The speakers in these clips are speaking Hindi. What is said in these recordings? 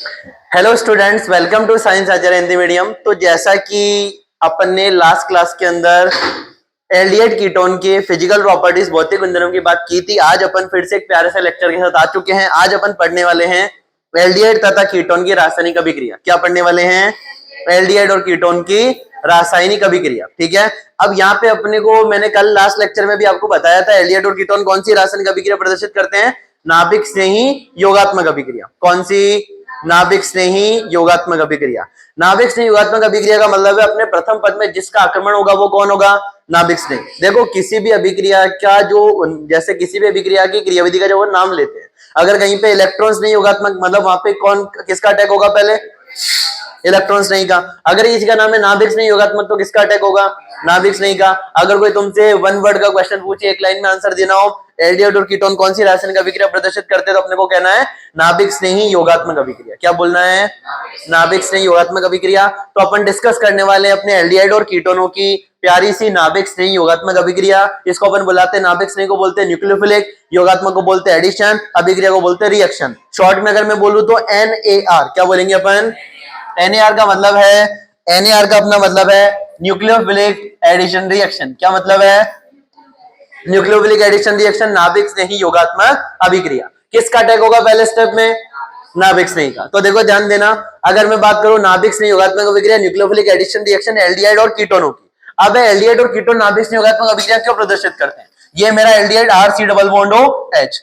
Hello students, welcome to science Acharya Hindi medium. तो जैसा कि अपन ने लास्ट क्लास के अंदर एल्डिहाइड कीटोन के फिजिकल प्रॉपर्टीज भौतिक गुणधर्म की बात की थी, आज अपन फिर से एक प्यारे से लेक्चर के साथ आ चुके हैं। आज अपन पढ़ने वाले हैं एल्डिहाइड तथा कीटोन की रासायनिक अभिक्रिया। क्या पढ़ने वाले हैं? एल्डिहाइड और कीटोन की रासायनिक अभिक्रिया। ठीक है। अब यहाँ पे अपने को मैंने कल लास्ट लेक्चर में भी आपको बताया था, एल्डिहाइड और कीटोन कौन सी रासायनिक अभिक्रिया प्रदर्शित करते हैं? नाभिक स्नेही योगात्मक अभिक्रिया। कौन सी? नाभिक स्नेही योगात्मक अभिक्रिया। नाभिक स्नेही योगात्मक अभिक्रिया का मतलब है अपने प्रथम पद में जिसका आक्रमण होगा वो कौन होगा? नाभिक स्नेही। देखो, किसी भी अभिक्रिया का जो, जैसे किसी भी अभिक्रिया की क्रियाविधि का जो वो नाम लेते हैं, अगर कहीं पे इलेक्ट्रॉन्स नहीं योगात्मक, मतलब वहां पे कौन किसका अटैक होगा? पहले इलेक्ट्रॉन्स नहीं का। अगर इसी का नाम है नाभिक स्नेही योगात्मक, तो किसका अटैक होगा? नाभिक स्नेही का। अगर कोई तुमसे वन वर्ड का क्वेश्चन पूछे, एक लाइन में आंसर देना हो, एल्डिहाइड और कीटोन कौन सी रासायनिक अभिक्रिया प्रदर्शित करते हैं, तो अपने को कहना है नाभिक स्नेही योगात्मक अभिक्रिया। क्या बोलना है? नाभिक स्नेही योगात्मक अभिक्रिया। तो अपन डिस्कस करने वाले हैं अपने एल्डिहाइड और कीटोनों की प्यारी सी नाभिक स्नेही योगात्मक अभिक्रिया। इसको अपन बुलाते हैं, नाभिक स्नेही को बोलते हैं न्यूक्लियोफिलिक, योगात्मक को बोलते हैं एडिशन, अभिक्रिया को बोलते हैं रिएक्शन। शॉर्ट में अगर मैं बोलूं तो NAR। क्या बोलेंगे अपन? NAR का मतलब है, NAR का अपना मतलब है न्यूक्लियोफिलिक एडिशन रिएक्शन। क्या मतलब है? न्यूक्लियोफिलिक एडिशन रिएक्शन, नाभिक स्नेही योगात्मक अभिक्रिया। किसका अटैक होगा पहले स्टेप में? नाभिक स्नेही का। तो देखो ध्यान देना, अगर मैं बात करूं नाभिक स्नेही योगात्मक अभिक्रिया, न्यूक्लियोफिलिक एडिशन रिएक्शन, एल्डिहाइड और कीटोनों की। अब एल्डिहाइड और कीटोन नाभिक स्नेही योगात्मक अभिक्रिया क्यों प्रदर्शित करते हैं? ये मेरा aldehyde RC double bond OH।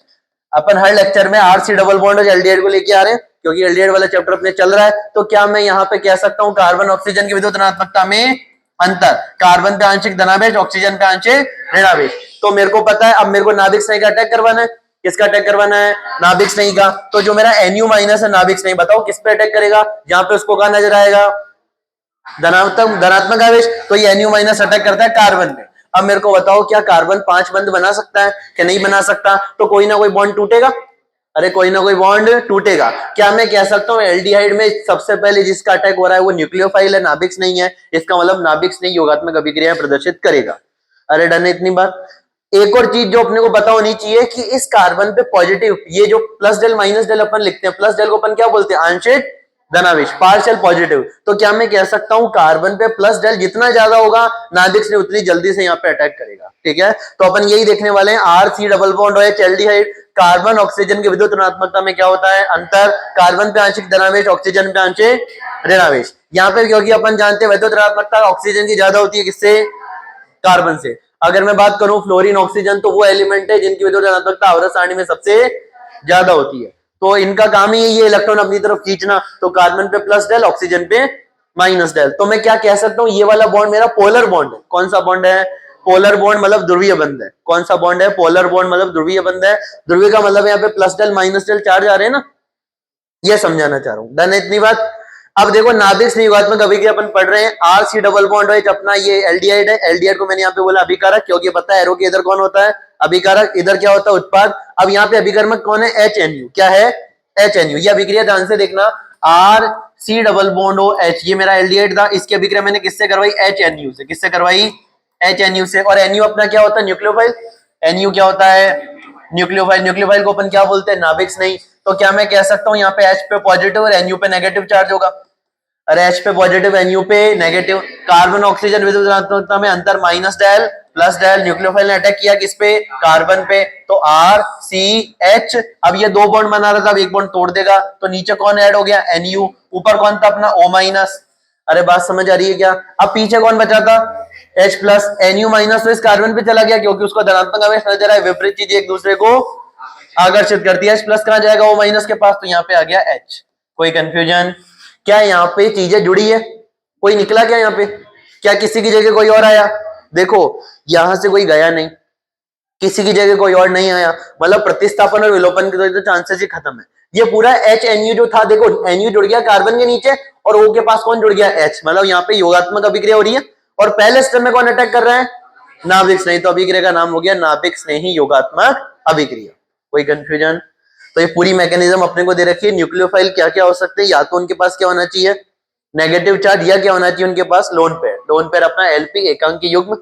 अपन हर लेक्चर में RC डबल बॉन्ड और एल्डिहाइड को लेके आ रहे हैं क्योंकि एल्डिहाइड वाला चैप्टर अपने चल रहा है। तो क्या मैं यहाँ पे कह सकता हूँ कार्बन ऑक्सीजन की विद्युत ऋणात्मकता में अंतर? कार्बन पे आंशिक धनावेश, ऑक्सीजन पे आंशिक ऋणावेश। तो मेरे को पता है, अब मेरे को नाभिक स्नेही का अटैक करवाना है। किसका अटैक करवाना है? नाभिक स्नेही का। तो जो मेरा NU माइनस है नाभिक स्नेही, बताओ किस पे अटैक करेगा? जहां पे उसको कहा नजर आएगा धनात्मक आवेश, तो ये NU माइनस अटैक करता है कार्बन पे। अब मेरे को बताओ, क्या कार्बन 5 बंध बना सकता है कि नहीं बना सकता? तो कोई ना कोई बॉन्ड टूटेगा। अरे कोई ना कोई बॉन्ड टूटेगा। क्या मैं कह सकता हूँ एल्डिहाइड में सबसे पहले जिसका अटैक हो रहा है वो न्यूक्लियोफाइल है, नाभिक स्नेही है? इसका मतलब नाभिक स्नेही योगात्मक अभिक्रिया प्रदर्शित करेगा। अरे डन है इतनी बात। एक और चीज जो अपने को पता होनी चाहिए कि इस कार्बन पे पॉजिटिव, ये जो प्लस डेल माइनस डेल अपन लिखते हैं, प्लस डेल को अपन क्या बोलते हैं? आंशिक धनावेश, पार्शियल पॉजिटिव। तो क्या मैं कह सकता हूं कार्बन पे प्लस डेल जितना ज्यादा होगा नाभिक से उतनी जल्दी से यहाँ पे अटैक करेगा। ठीक है। तो अपन यही देखने वाले हैं, RC double bond OH aldehyde, carbon oxygen की विद्युत ऋणात्मकता में क्या होता है? अंतर। कार्बन पे आंशिक धनावेश, ऑक्सीजन पे आंशिक ऋणावेश। यहाँ पे क्योंकि अपन जानते हैं विद्युत ऋणात्मकता ऑक्सीजन की ज्यादा होती है, किससे? कार्बन से। अगर मैं बात करूं फ्लोरीन ऑक्सीजन, तो वो एलिमेंट है जिनकी विद्युत ऋणात्मकता आवर्त सारणी में सबसे ज्यादा होती है। तो इनका काम ही ये इलेक्ट्रॉन अपनी तरफ खींचना। तो कार्बन पे प्लस डेल, ऑक्सीजन पे माइनस डेल। तो मैं क्या कह सकता हूं, ये वाला बॉन्ड मेरा पोलर बॉन्ड है। कौन सा बॉन्ड है? पोलर बॉन्ड मतलब ध्रुवीय बंध है। कौन सा बॉन्ड है? पोलर बॉन्ड मतलब ध्रुवीय बंध है। ध्रुवीय का मतलब यहाँ पे plus del minus del charge आ रहे हैं ना, ये समझाना चाह रहा हूं। डन है इतनी बात। अब देखो नाभिक स्नेही योगात्मक अभिक्रिया अपन पढ़ रहे हैं, RC डबल बॉन्ड OH अपना ये एल्डिहाइड है। एल्डिहाइड को मैंने यहाँ पे बोला अभिकारक, क्योंकि पता है एरो के इधर कौन होता है? अभिकारक। इधर क्या होता है? उत्पाद। अब यहाँ पे अभिकर्मक कौन है? HNU। क्या है? HNU। ये अभिक्रिया ध्यान से देखना, RC डबल बॉन्ड OH, ये मेरा एल्डिहाइड था, इसकी अभिक्रिया मैंने किससे करवाई? HNU से। किससे करवाई? HNU से। और NU अपना क्या होता है? न्यूक्लियोफाइल। NU क्या होता है? न्यूक्लियोफाइल। न्यूक्लियोफाइल को अपन क्या बोलते हैं? नाभिक स्नेही। तो क्या मैं कह सकता हूं यहाँ पे H पे पॉजिटिव और NU पे नेगेटिव चार्ज होगा? अरे H पे पॉजिटिव, NU पे नेगेटिव। कार्बन ऑक्सीजन विद्युत ऋणात्मकता में अंतर minus del plus del. Nucleophile ने अटैक किया किस पे? कार्बन पे। तो RCH। अब ये दो बॉन्ड बना रहा था, अब एक बॉन्ड तोड़ देगा, तो नीचे कौन ऐड हो गया? NU। ऊपर कौन था अपना? O minus. अरे बात समझ आ रही है क्या? अब पीछे कौन बचा था? H plus. NU माइनस तो इस कार्बन पे चला गया क्योंकि उसका धनात्मक आवेश नजर आए, विपरीत चीजें एक दूसरे को आकर्षित करती है। H प्लस कहां जाएगा? O माइनस के पास, तो यहाँ पे आ गया H। कोई कंफ्यूजन? क्या यहाँ पे चीजें जुड़ी है? कोई निकला क्या यहाँ पे? क्या किसी की जगह कोई और आया? देखो, यहां से कोई गया नहीं, किसी की जगह कोई और नहीं आया, मतलब प्रतिस्थापन और विलोपन के तो चांसेस ही खत्म है। ये पूरा HNU जो था, देखो NU जुड़ गया कार्बन के नीचे और O के पास कौन जुड़ गया? H। मतलब यहाँ पे योगात्मक अभिक्रिया हो रही है। और पहले स्टेप में कौन अटैक कर रहा है? नाभिक स्नेही। तो अभिक्रिया का नाम हो गया नाभिक स्नेही योगात्मक अभिक्रिया। कोई कंफ्यूजन? तो ये पूरी मैकेनिज्म अपने को दे रखी है। न्यूक्लियोफाइल क्या क्या हो सकते हैं? या तो उनके पास क्या होना चाहिए? नेगेटिव चार्ज, या क्या होना चाहिए उनके पास? Lone pair. लोन पेयर अपना LP एकांकी युग्म।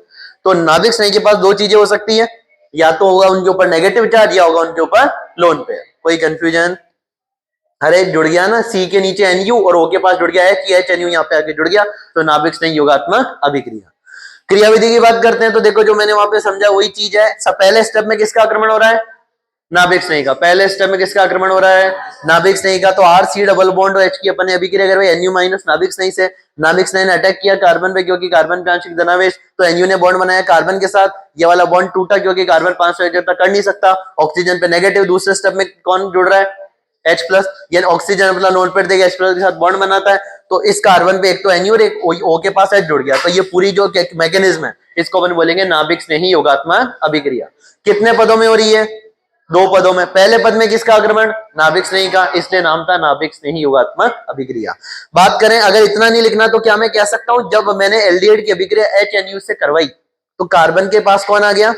तो नाभिक स्नेही के पास दो चीजें हो सकती है, या तो होगा उनके ऊपर नेगेटिव चार्ज या होगा उनके ऊपर लोन पेयर। कोई कंफ्यूजन? अरे जुड़ गया ना, सी के नीचे एनयू और ओ के पास जुड़ गया एच, एच एनयू यहाँ पे आके जुड़ गया, तो नाभिक स्नेही योगात्मक अभिक्रिया। क्रियाविधि की बात करते हैं तो देखो जो मैंने वहां पे समझा वही चीज है। सब पहले स्टेप में किसका आक्रमण हो रहा है? नाभिक स्नेही का। पहले स्टेप में किसका आक्रमण हो रहा है? नाभिक स्नेही का। तो आर सी डबल बॉन्ड और एच की अपन ने अभिक्रिया करवाई एनयू माइनस नाभिक स्नेही से। नाभिक स्नेही ने अटैक किया कार्बन पे क्योंकि कार्बन पे आंशिक धनावेश, तो एनयू ने बॉन्ड बनाया कार्बन के साथ, ये वाला बॉन्ड टूटा क्योंकि कार्बन 500 तक कर नहीं सकता, ऑक्सीजन पे नेगेटिव। दूसरे स्टेप में कौन जुड़ रहा है? H प्लस, ये ऑक्सीजन अपना नोट पेड देगा H प्लस के साथ बॉन्ड बनाता है, तो इस कार्बन पे एक तो एनयू और एक O के पास H जुड़ गया, तो ये पूरी जो मैकेनिज्म है इसको अपन बोलेंगे नाभिक स्नेही योगात्मक अभिक्रिया। कितने पदों में हो रही है? 2 पदों में। पहले पद में किसका आक्रमण? नाभिक स्नेही का, इसलिए नाम था नाभिक स्नेही योगात्मक अभिक्रिया। बात करें अगर इतना नहीं लिखना तो क्या मैं कह सकता हूं जब मैंने एल्डिहाइड की अभिक्रिया HNU से करवाई तो कार्बन के पास कौन आ गया?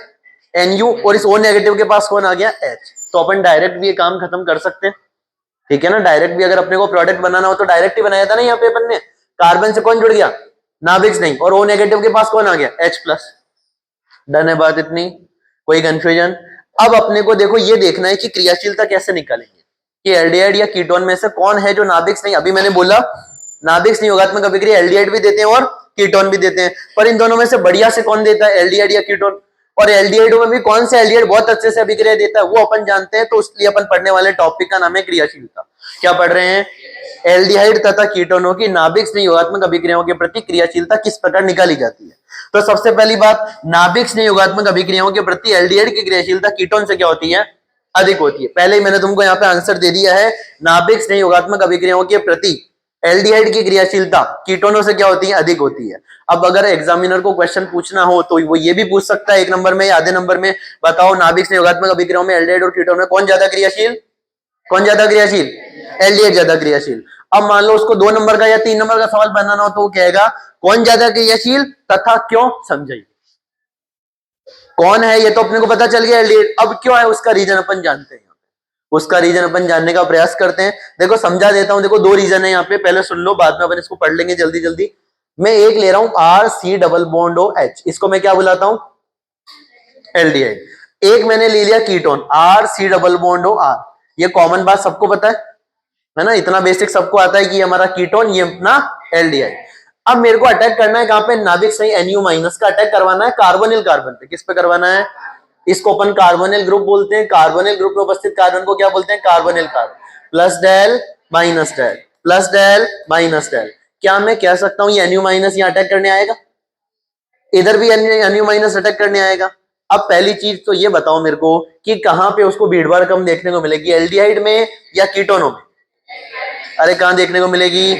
NU, और इस O नेगेटिव के पास कौन आ गया? H। तो अपन डायरेक्ट भी ये काम खत्म कर सकते हैं, ठीक है ना। डायरेक्ट भी अगर अपने को प्रोडक्ट बनाना हो तो डायरेक्ट ही बनाया था ना। यहाँ पे अपन ने कार्बन से कौन जुड़ गया? नाभिक स्नेही, और O नेगेटिव के पास कौन आ गया? H plus. डन है बात इतनी? कोई कंफ्यूजन? अब अपने को देखो ये देखना है कि क्रियाशीलता कैसे निकालेंगे कि एल्डिहाइड या कीटोन में से कौन है जो नाभिक स्नेही। अभी मैंने बोला नाभिक स्नेही योगात्मक अभिक्रिया एल्डिहाइड भी देते हैं और कीटोन भी देते हैं, पर इन दोनों में से बढ़िया से कौन देता है? एल्डिहाइड या कीटोन। और एल्डिहाइडों में भी कौन से एल्डिहाइड बहुत अच्छे से अभिक्रिया देता है वो अपन जानते हैं, तो इसलिए अपन पढ़ने वाले टॉपिक का नाम है क्रियाशीलता। क्या पढ़ रहे हैं? एल्डिहाइड तथा कीटोनों की नाभिक स्नेही योगात्मक अभिक्रियाओं के प्रति क्रियाशीलता किस प्रकार निकाली जाती है। तो सबसे पहली बात, नाभिक स्नेही योगात्मक अभिक्रियाओं के प्रति एल्डिहाइड की क्रियाशीलता कीटोन से क्या होती है? अधिक होती है। पहले ही मैंने तुमको यहाँ पे आंसर दे दिया है, नाभिक स्नेही योगात्मक अभिक्रियाओं के प्रति एल्डिहाइड की क्रियाशीलता कीटोनों से क्या होती है? अधिक होती है। अब अगर एग्जामिनर को क्वेश्चन पूछना हो तो वो ये भी पूछ सकता है 1 नंबर में या आधे नंबर में, बताओ नाभिक स्नेही योगात्मक अभिक्रियाओं में एल्डिहाइड और कीटोन में कौन ज्यादा क्रियाशील? कौन ज्यादा क्रियाशील? एल्डिहाइड ज्यादा क्रियाशील। अब मान लो उसको 2 नंबर का या 3 नंबर का सवाल बनाना हो तो वो कहेगा कौन ज्यादा क्रियाशील तथा क्यों, समझाइए। कौन है ये तो अपने को पता चल गया एल्डिहाइड, अब क्यों है उसका रीजन अपन जानते हैं। उसका रीजन अपन जानने का प्रयास करते हैं। देखो समझा देता हूं, देखो 2 रीजन है यहाँ पे, पहले सुन लो बाद में अपन इसको पढ़ लेंगे जल्दी जल्दी। मैं एक ले रहा हूं R C double bond O H, इसको मैं क्या बुलाता हूं? एल्डिहाइड। एक मैंने ले लिया ketone R C double bond O R, ये कॉमन बात सबको पता है ना, इतना बेसिक सबको आता है कि हमारा कीटोन ये अपना एल्डिहाइड। अब मेरे को अटैक करना है कहां पे? नाभिक स्नेही एनयू माइनस का अटैक करवाना है कार्बोनिल कार्बन पे। किस पे करवाना है? इसको अपन कार्बोनिल ग्रुप बोलते हैं। कार्बोनिल ग्रुप में उपस्थित कार्बन को क्या बोलते हैं? Carbonyl carbon. Plus del minus del, plus del minus del. क्या मैं कह सकता हूं ये एनयू माइनस यहाँ अटैक करने आएगा? इधर भी एनयू माइनस अटैक करने आएगा। अब पहली चीज तो ये बताओ मेरे को कि कहां पे उसको भीड़भाड़ कम देखने को मिलेगी, एल्डिहाइड में या कीटोनों में? अरे कहां देखने को मिलेगी?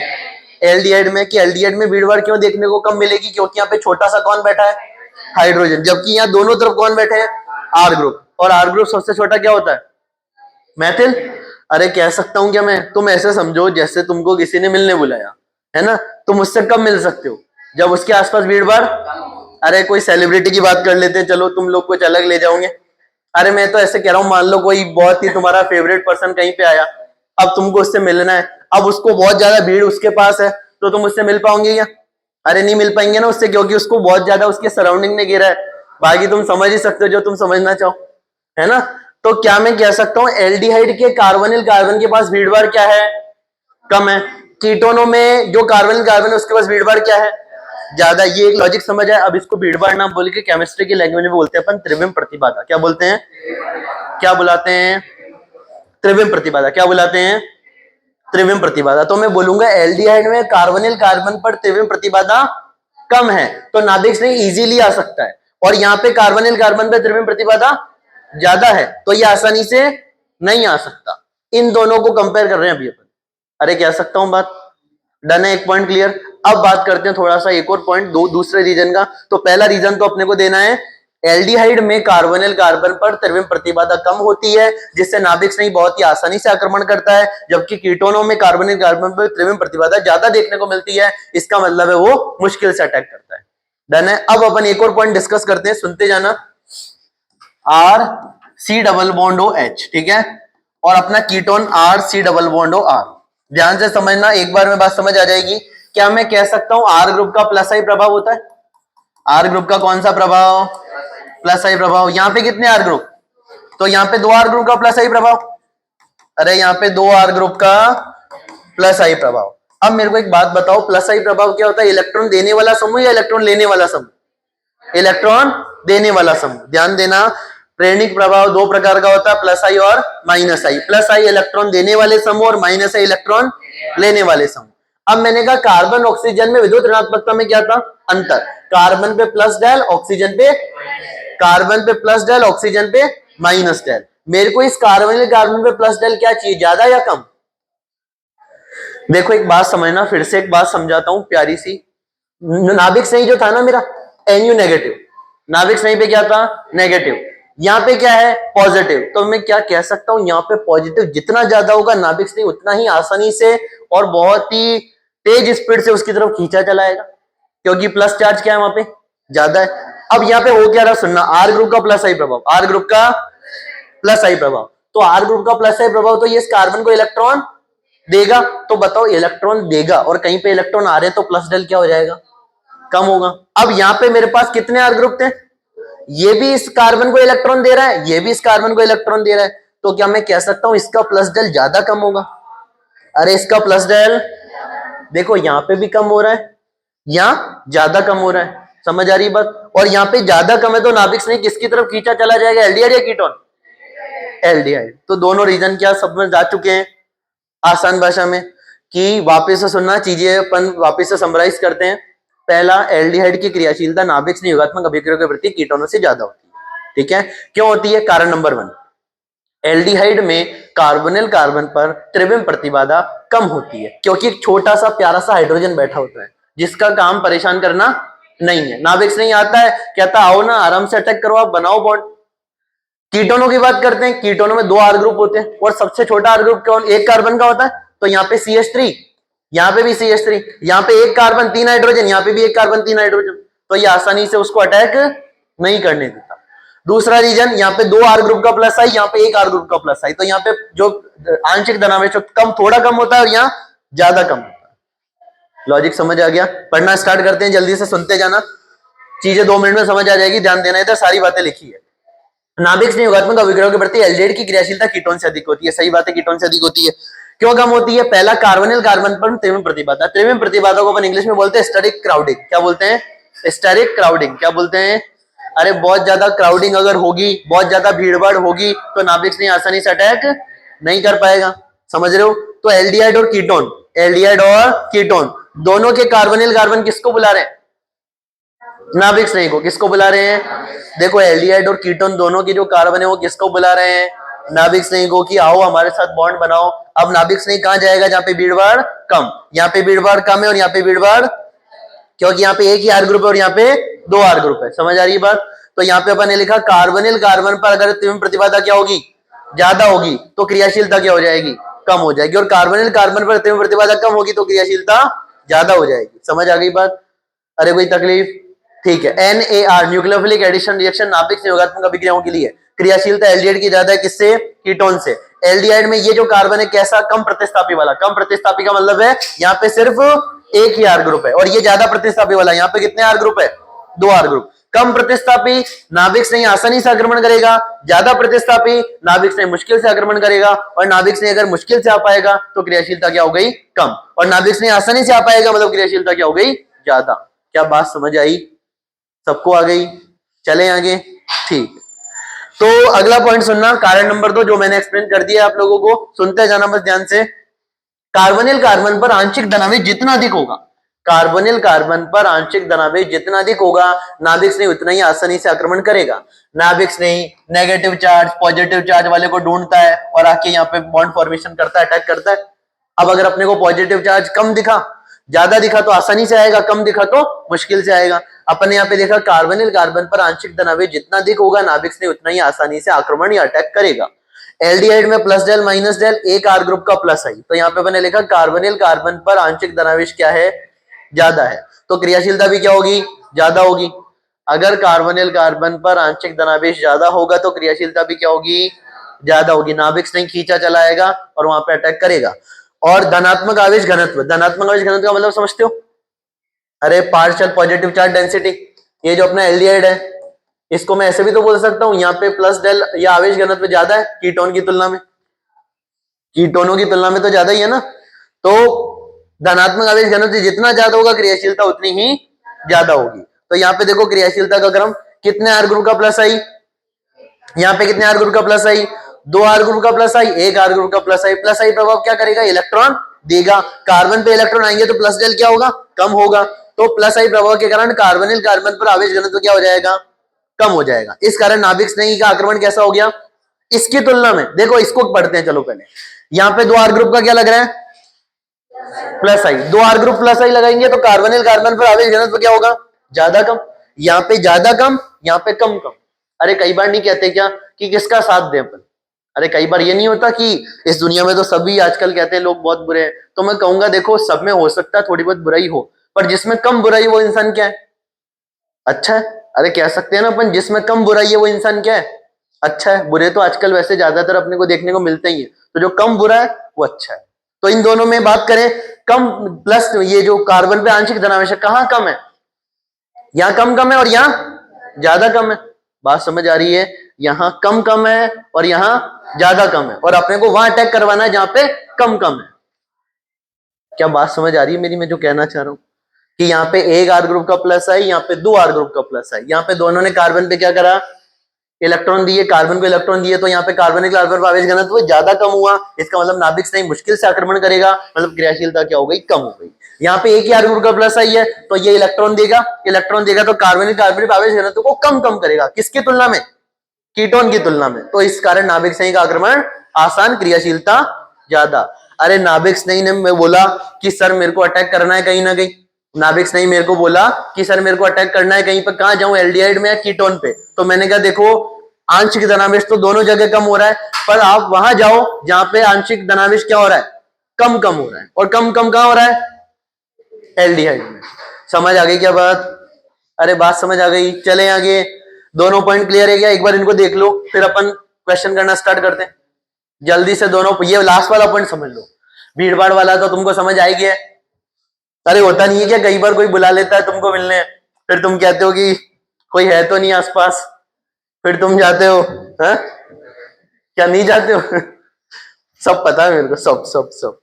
एल्डिहाइड में। कि एल्डिहाइड में भीड़भाड़ क्यों देखने को कम मिलेगी? क्योंकि यहाँ पे छोटा सा कौन बैठा है? हाइड्रोजन। जबकि यहाँ दोनों तरफ कौन बैठे हैं? R group. और आर ग्रुप सबसे छोटा क्या होता है? मैथिल। अरे कह सकता हूं क्या मैं? तुम ऐसे समझो जैसे तुमको किसी ने मिलने बुलाया है ना, तुम उससे कब मिल सकते हो? जब उसके आसपास भीड़ भाड़। अरे कोई सेलिब्रिटी की बात कर लेते हैं, चलो तुम लोग कुछ अलग ले जाओगे। अरे मैं तो ऐसे कह रहा हूँ, मान लो कोई बहुत ही तुम्हारा फेवरेट पर्सन कहीं पे आया, अब तुमको उससे मिलना है, अब उसको बहुत ज्यादा भीड़ उसके पास है, तो तुम उससे मिल पाओगे क्या? अरे नहीं मिल पाएंगे ना उससे, क्योंकि उसको बहुत ज्यादा उसके सराउंडिंग में गिरा है। बाकी तुम समझ ही सकते हो जो तुम समझना चाहो, है ना। तो क्या मैं कह सकता हूं एल्डिहाइड के कार्बोनिल कार्बन के पास भीड़भाड़ क्या है? कम है। कीटोनों में जो कार्बोनिल कार्बन है उसके पास भीड़भाड़ क्या है? ज्यादा। ये एक लॉजिक समझ है। अब इसको भीड़भाड़ नाम बोल के केमिस्ट्री की लैंग्वेज में बोलते हैं अपन त्रिविम प्रतिबाधा। क्या बोलते हैं? क्या बुलाते हैं? त्रिविम प्रतिबाधा। क्या बुलाते हैं? त्रिविम प्रतिबाधा। तो मैं बोलूंगा एल्डिहाइड में कार्बोनिल कार्बन पर त्रिविम प्रतिबाधा कम है, तो नाभिक स्नेही इजीली आ सकता है। और यहाँ पे कार्बोनिल कार्बन पे त्रिविम प्रतिबाधा ज्यादा है, तो ये आसानी से नहीं आ सकता। इन दोनों को कंपेयर कर रहे हैं अभी अपन। अरे कह सकता हूं बात? डन है, एक पॉइंट क्लियर। अब बात करते हैं थोड़ा सा एक और पॉइंट दूसरे रीजन का। तो पहला रीजन तो अपने को देना है, एल्डिहाइड में कार्बोनिल कार्बन पर त्रिविम प्रतिबाधा कम होती है, जिससे नाभिक स्नेही बहुत ही आसानी से आक्रमण करता है, जबकि कीटोनों में कार्बोनिल कार्बन पर त्रिविम प्रतिबाधा ज्यादा देखने को मिलती है। इसका मतलब है वो मुश्किल से अटैक करता है। डन है। अब अपन एक और पॉइंट डिस्कस करते हैं, सुनते जाना। R C double bond O H, ठीक है, और अपना ketone R C double bond O R. ध्यान से समझना, एक बार में बात समझ आ जाएगी। क्या मैं कह सकता हूं आर ग्रुप का प्लस आई प्रभाव होता है? आर ग्रुप का कौन सा प्रभाव? प्लस आई प्रभाव। यहां पे कितने आर ग्रुप? तो यहां पे 2 आर ग्रुप का प्लस आई प्रभाव। अरे यहाँ पे 2R ग्रुप का प्लस आई प्रभाव। अब मेरे को एक बात बताओ, प्लस आई प्रभाव क्या होता है? इलेक्ट्रॉन देने वाला समूह या इलेक्ट्रॉन लेने वाला समूह? इलेक्ट्रॉन देने वाला समूह। ध्यान देना, प्रेरणिक प्रभाव दो प्रकार का होता है, प्लस आई और माइनस आई। प्लस आई इलेक्ट्रॉन देने वाले समूह और माइनस आई इलेक्ट्रॉन लेने वाले समूह। अब मैंने कहा कार्बन ऑक्सीजन में विद्युत ऋणात्मकता में क्या था? अंतर। कार्बन पे प्लस डेल, ऑक्सीजन पे, कार्बन पे प्लस डेल, ऑक्सीजन पे माइनस डेल। मेरे को इस कार्बन पे प्लस डेल क्या चाहिए, ज्यादा या कम? देखो एक बात समझना, फिर से एक बात समझाता हूं प्यारी सी। नाभिक स्नेही जो था ना मेरा, NU नेगेटिव, नाभिक स्नेही पे क्या था? नेगेटिव। यहाँ पे क्या है? पॉजिटिव। तो मैं क्या कह सकता हूं, यहाँ पे पॉजिटिव जितना ज्यादा होगा नाभिक स्नेही उतना ही आसानी से और बहुत ही तेज स्पीड से उसकी तरफ खींचा चलाएगा, क्योंकि प्लस चार्ज क्या है वहां पे? ज्यादा है। अब यहाँ पे हो क्या रहा सुनना, आर ग्रुप का प्लस आई प्रभाव, आर ग्रुप का प्लस आई प्रभाव। तो आर ग्रुप का प्लस आई प्रभाव, तो ये इस कार्बन को इलेक्ट्रॉन देगा। तो बताओ इलेक्ट्रॉन देगा और कहीं पे इलेक्ट्रॉन आ रहे तो प्लस डेल क्या हो जाएगा? कम होगा। अब यहाँ पे मेरे पास कितने आर ग्रुप थे? ये भी इस कार्बन को इलेक्ट्रॉन दे रहा है, ये भी इस कार्बन को इलेक्ट्रॉन दे रहा है। तो क्या मैं कह सकता हूं इसका प्लस डेल ज्यादा कम होगा? अरे इसका प्लस डेल देखो यहाँ पे भी कम हो रहा है, यहाँ ज्यादा कम हो रहा है। समझ आ रही बात? और यहाँ पे ज्यादा कम है तो नाभिक स्नेही किसकी तरफ खींचा चला जाएगा, एल्डिहाइड या कीटोन? एल्डिहाइड। तो दोनों रीजन क्या समझ आ चुके हैं आसान भाषा में, कि वापस से सुनना, चीजें अपन वापस से समराइज करते हैं। पहला, एल्डिहाइड की क्रियाशीलता नाभिक स्नेही योगात्मक अभिक्रियाओं के प्रति कीटोनों से ज्यादा होती है। ठीक है, क्यों होती है? कारण नंबर 1, एल्डिहाइड में कार्बोनिल कार्बन पर त्रिविम प्रतिबाधा कम होती है, क्योंकि एक छोटा सा प्यारा सा हाइड्रोजन बैठा होता है जिसका काम परेशान करना नहीं है। नाभिक स्नेही आता है, कहता आओ ना आराम से अटैक करो, आप बनाओ बॉन्ड। कीटोनों की बात करते हैं, कीटोनों में 2 आर ग्रुप होते हैं और सबसे छोटा आर ग्रुप कौन? एक कार्बन का होता है। तो यहाँ पे CH3, यहाँ पे भी CH3, यहाँ पे एक कार्बन 3 हाइड्रोजन, यहाँ पे भी एक कार्बन 3 हाइड्रोजन। तो ये आसानी से उसको अटैक नहीं करने देता। दूसरा रीजन, यहाँ पे 2 आर ग्रुप का प्लस आई, यहाँ पे एक आर ग्रुप का प्लस आई। तो यहाँ पे जो आंशिक धनावेश कम, थोड़ा कम होता है और यहाँ ज्यादा कम होता है। लॉजिक समझ आ गया? पढ़ना स्टार्ट करते हैं, जल्दी से सुनते जाना, चीजें 2 मिनट में समझ आ जाएगी। ध्यान देना, इधर सारी बातें लिखी है। नाभिक स्नेही योगात्मक अभिक्रियाओं के प्रति एल्डिहाइड की क्रियाशीलता कीटोन से अधिक होती है। सही बात है, कीटोन से अधिक होती है। क्यों कम होती है? पहला, कार्बोनिल कार्बन पर त्रिविम प्रतिबाधा। त्रिविम प्रतिबाधा को अपन इंग्लिश में बोलते हैं स्टेरिक क्राउडिंग। क्या बोलते हैं? Steric crowding. क्या बोलते हैं? अरे बहुत ज्यादा क्राउडिंग अगर होगी, बहुत ज्यादा भीड़भाड़ होगी तो नाभिक स्नेही आसानी से अटैक नहीं कर पाएगा। समझ रहे हो? तो एल्डिहाइड और कीटोन, एल्डिहाइड और कीटोन दोनों के कार्बोनिल कार्बन किसको बुला रहे हैं? नाभिक स्नेही को। किसको बुला रहे हैं? देखो एल्डिहाइड और कीटोन दोनों की जो कार्बन है वो किसको बुला रहे हैं? नाभिक स्नेही को, कि आओ हमारे साथ बॉन्ड बनाओ। अब नाभिक स्नेही कहां जाएगा? जहां पे भीड़भाड़ कम। यहाँ पे भीड़भाड़ कम है और यहाँ पे भीड़भाड़, क्योंकि यहाँ पे एक ही आर ग्रुप है और यहाँ पे 2 आर ग्रुप है। समझ आ रही है बात? तो यहाँ पे अपन ने लिखा कार्बोनिल कार्बन पर अगर त्रिविम प्रतिबाधा क्या होगी? ज्यादा होगी तो क्रियाशीलता क्या हो जाएगी? कम हो जाएगी। और कार्बोनिल कार्बन पर त्रिविम प्रतिबाधा कम होगी तो क्रियाशीलता ज्यादा हो जाएगी। समझ आ गई बात? अरे कोई तकलीफ? ठीक है। NAR न्यूक्लियोफिलिक एडिशन रिएक्शन नाभिक से योगात्मक अभिक्रियाओं के लिए क्रियाशीलता एल्डिहाइड की ज्यादा है, किससे? कीटोन से। एल्डिहाइड में ये जो कार्बन है कैसा? कम प्रतिस्थापी वाला। कम प्रतिस्थापी का मतलब है यहाँ पे सिर्फ एक ही आर ग्रुप है, और ये ज्यादा प्रतिस्थापी वाला, यहाँ पे कितने आर ग्रुप है? 2 आर ग्रुप। कम प्रतिस्थापी नाभिक स्नेही आसानी से आक्रमण करेगा, ज्यादा प्रतिस्थापी नाभिक स्नेही मुश्किल से आक्रमण करेगा। और नाभिक स्नेही अगर मुश्किल से आ पाएगा तो क्रियाशीलता क्या हो गई? कम। और नाभिक स्नेही आसानी से आ पाएगा मतलब क्रियाशीलता क्या हो गई? ज्यादा। क्या बात समझ आई? सबको आ गई? चले आगे। ठीक, तो अगला पॉइंट सुनना, कारण नंबर 2 जो मैंने एक्सप्लेन कर दिया आप लोगों को, सुनते जाना बस ध्यान से। कार्बोनिल कार्बन पर आंशिक धनावेश जितना अधिक होगा, कार्बोनिल कार्बन पर आंशिक धनावेश जितना अधिक होगा, नाभिक स्नेही उतना ही आसानी से आक्रमण करेगा। नाभिक स्नेही नेगेटिव चार्ज पॉजिटिव चार्ज वाले को ढूंढता है और आके यहाँ पे बॉन्ड फॉर्मेशन करता है, अटैक करता है। अब अगर अपने को पॉजिटिव चार्ज कम दिखा, ज्यादा दिखा तो आसानी से आएगा, कम दिखा तो मुश्किल से आएगा। अपन ने यहाँ पे देखा कार्बोनिल कार्बन पर आंशिक धनावेश जितना अधिक होगा, नाभिक स्नेही उतना ही आसानी से आक्रमण या अटैक करेगा। एल्डिहाइड में प्लस डेल माइनस डेल, एक आर ग्रुप का प्लस आई, तो यहाँ पे मैंने लिखा कार्बोनिल कार्बन पर आंशिक धनावेश क्या है? ज्यादा है, तो क्रियाशीलता भी क्या होगी? ज्यादा होगी। अगर कार्बोनिल कार्बन पर आंशिक धनावेश ज्यादा होगा तो क्रियाशीलता भी क्या होगी? ज्यादा होगी। नाभिक स्नेही खींचा चलाएगा और वहां पे अटैक करेगा। और धनात्मक आवेश घनत्व, धनात्मक आवेश घनत्व का मतलब समझते हो? अरे पार्शियल पॉजिटिव चार्ज डेंसिटी, ये जो अपना एल्डिहाइड है इसको मैं ऐसे भी तो बोल सकता हूं, यहाँ पे प्लस डेल या आवेश घनत्व ज्यादा है कीटोन की तुलना में। कीटोनों की तुलना में तो ज्यादा ही है ना। तो धनात्मक आवेश घनत्व जितना ज्यादा होगा क्रियाशीलता उतनी ही ज्यादा होगी। तो यहाँ पे देखो क्रियाशीलता का क्रम, कितने आर ग्रुप का प्लस आई, यहाँ पे कितने आर ग्रुप का प्लस आई, 2 आर ग्रुप का प्लस आई, 1 आर ग्रुप का प्लस आई। प्लस आई प्रभाव क्या करेगा, इलेक्ट्रॉन देगा। कार्बन पे इलेक्ट्रॉन आएंगे तो प्लस डेल क्या होगा, कम होगा। तो प्लस आई प्रभाव के कारण कार्बोनिल कार्बन पर आवेश घनत्व क्या हो जाएगा, कम हो जाएगा। इस कारण नाभिक स्नेही का आक्रमण कैसा हो गया, इसकी तुलना में। देखो इसको पढ़ते हैं चलो पहले। यहाँ पे 2 आर ग्रुप का क्या लग रहा है, plus I. 2 R group plus I लगाएंगे तो कार्बोनिल कार्बन पर आवेश घनत्व क्या होगा, ज्यादा कम। यहाँ पे ज्यादा कम, यहाँ पे कम कम। अरे कई बार नहीं कहते क्या कि किसका साथ दे अपन। अरे कई बार ये नहीं होता कि इस दुनिया में तो सभी आजकल कहते हैं लोग बहुत बुरे हैं, तो मैं कहूंगा देखो सब में हो सकता है थोड़ी बहुत बुराई हो, पर जिसमें कम बुराई वो इंसान क्या है, अच्छा है। अरे कह सकते हैं ना अपन, जिसमें कम बुराई है वो इंसान क्या है, अच्छा है। बुरे तो आजकल वैसे ज्यादातर अपने को देखने को मिलते ही है, तो जो कम बुरा है वो अच्छा है। तो इन दोनों में बात करें, कम प्लस ये जो कार्बन पे आंशिक धनावेश कहां कम है, यहां कम है और यहां ज्यादा कम है। बात समझ आ रही है, यहां कम है और यहां ज्यादा कम है, और अपने को वहां अटैक करवाना है जहां पे कम है। क्या बात समझ आ रही है मेरी, मैं जो कहना चाह रहा हूं कि यहाँ पे 1 आर ग्रुप का प्लस है, यहाँ पे 2 आर ग्रुप का प्लस है। यहाँ पे दोनों ने कार्बन पे क्या करा, इलेक्ट्रॉन दिए, कार्बन को इलेक्ट्रॉन दिए, तो यहाँ पे कार्बनिक कार्बन आवेश घनत्व ज्यादा कम हुआ। इसका मतलब नाभिक स्नेही मुश्किल से आक्रमण करेगा, मतलब क्रियाशीलता क्या हो गई, कम हो गई। यहाँ पे 1 ही आर ग्रुप का प्लस आई है तो ये इलेक्ट्रॉन देगा तो कार्बनिक कार्बनिक आवेश घनत्व को कम करेगा, किसकी तुलना में, कीटोन की तुलना में। तो इस कारण नाभिक स्नेही का आक्रमण आसान, क्रियाशीलता ज्यादा। अरे नाभिक स्नेही ने मैं बोला कि सर मेरे को अटैक करना है कहीं ना कहीं, नाभिक स्नेही मेरे को बोला कि सर मेरे को अटैक करना है कहीं पर, कहां जाऊं, एल्डिहाइड में या कीटोन पे। तो मैंने कहा देखो आंशिक धनावेश तो दोनों जगह कम हो रहा है, पर आप वहां जाओ जहां पे आंशिक धनावेश क्या हो रहा है, कम हो रहा है। और कम कहां हो रहा है, एल्डिहाइड में। समझ आ गई क्या बात, अरे बात समझ आ गई। चले आगे, दोनों पॉइंट क्लियर है क्या, एक बार इनको देख लो फिर अपन क्वेश्चन करना स्टार्ट करते हैं जल्दी से। दोनों ये लास्ट वाला पॉइंट समझ लो, भीड़ भाड़ वाला तो तुमको समझ आएगी है। अरे होता नहीं है क्या, कई बार कोई बुला लेता है तुमको मिलने, फिर तुम कहते हो कि कोई है तो नहीं आसपास, फिर तुम जाते हो, है क्या नहीं जाते हो सब पता है मेरे को, सब सब सब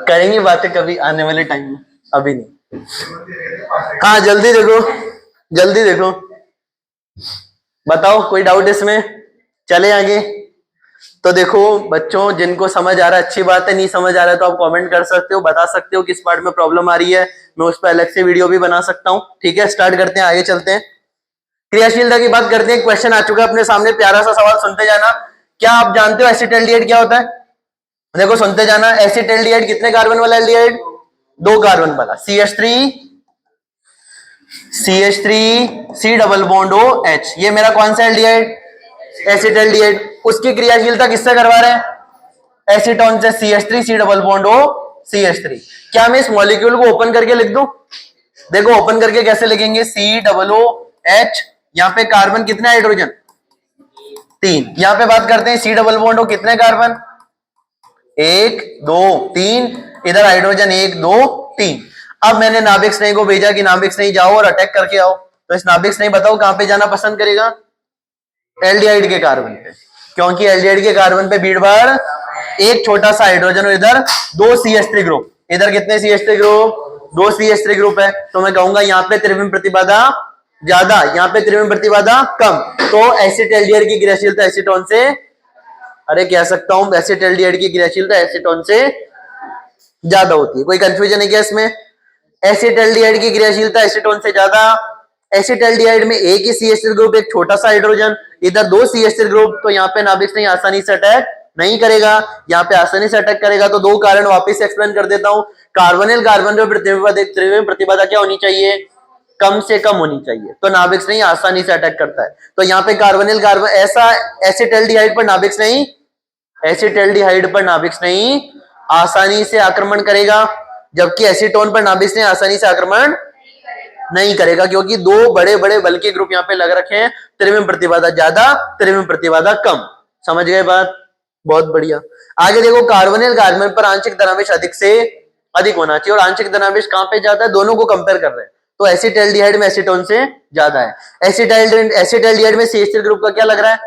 करेंगे बातें कभी आने वाले टाइम में, अभी नहीं। हाँ जल्दी देखो, जल्दी देखो, बताओ कोई डाउट इसमें, चले आगे। तो देखो बच्चों, जिनको समझ आ रहा है अच्छी बात है, नहीं समझ आ रहा है तो आप कमेंट कर सकते हो, बता सकते हो किस पार्ट में प्रॉब्लम आ रही है, मैं उस पर अलग से वीडियो भी बना सकता हूँ। ठीक है, स्टार्ट करते हैं, आगे चलते हैं। क्रियाशीलता की बात करते हैं। क्वेश्चन आ चुका है अपने सामने, प्यारा सा सवाल, सुनते जाना। क्या आप जानते हो एसिटाल्डिहाइड क्या होता है, देखो सुनते जाना। एसिटाल्डिहाइड कितने कार्बन वाला एल्डिहाइड, 2 कार्बन वाला, CH3 C double bond OH, ये मेरा कौन सा एल्डिहाइड, एसिटाल्डिहाइड। उसकी क्रियाशीलता किससे करवा रहे हैं, एसीटोन से, CH3 C double bond CH3। क्या मैं इस मॉलिक्यूल को ओपन करके लिख दूं, देखो ओपन करके कैसे लिखेंगे, COOH, यहाँ पे कार्बन कितने हाइड्रोजन, 3। यहाँ पे बात करते हैं C डबल बॉन्ड कितने कार्बन, 1 2 3, इधर हाइड्रोजन 1 2 3। अब मैंने नाभिक स्नेही को भेजा कि नाभिक स्नेही जाओ और अटैक करके आओ, तो इस नाभिक स्नेही बताओ कहां पे जाना पसंद करेगा, एल्डिहाइड के कार्बन पे, क्योंकि एल्डिहाइड के कार्बन पे भीड़ भाड़, एक छोटा सा हाइड्रोजन और इधर 2 CH3 ग्रुप, इधर कितने CH3 ग्रुप, 2 CH3 ग्रुप है। तो मैं कहूंगा यहाँ पे त्रिविम प्रतिबाधा ज्यादा, यहाँ पे त्रिविम प्रतिबाधा कम। तो एसिटाल्डिहाइड की क्रियाशीलता एसीटोन से, अरे कह सकता हूं एसिटाल्डिहाइड की क्रियाशीलता एसीटोन से ज्यादा होती है। कोई कंफ्यूजन है क्या इसमें, एसिटाल्डिहाइड की क्रियाशीलता एसीटोन से ज्यादा। एसिटाल्डिहाइड में एक ही CH3 ग्रुप, एक छोटा सा हाइड्रोजन, इधर 2 CH3 ग्रुप, तो यहाँ पे नाभिक स्नेही आसानी से अटैक नहीं करेगा, यहाँ पे आसानी से अटैक करेगा। तो 2 कारण वापस एक्सप्लेन कर देता हूं। कार्बोनिल कार्बन पे त्रिविम प्रतिबाधा क्या होनी चाहिए, कम से कम होनी चाहिए, तो नाभिक स्नेही आसानी से अटैक करता है। तो यहाँ पे कार्बोनिल कार्बन ऐसा, एसिटाल्डिहाइड पर नाभिक स्नेही, एसिटाल्डिहाइड पर नाभिक स्नेही आसानी से आक्रमण करेगा, जबकि एसीटोन पर नाभिक स्नेही आसानी से आक्रमण नहीं करेगा, क्योंकि 2 बड़े बड़े बल के ग्रुप यहाँ पे लग रखे हैं, त्रिविम प्रतिबाधा ज्यादा, त्रिविम प्रतिबाधा कम। समझ गए बात, बहुत बढ़िया। आगे देखो, कार्बोनिल कार्बन पर आंशिक धनावेश अधिक से अधिक होना चाहिए, और आंशिक धनावेश कहां पे जाता है, दोनों को कंपेयर कर रहे हैं, तो एसिटाल्डिहाइड में एसीटोन से ज्यादा है। एसिटाल्डिहाइड में CH3 ग्रुप का क्या लग रहा है?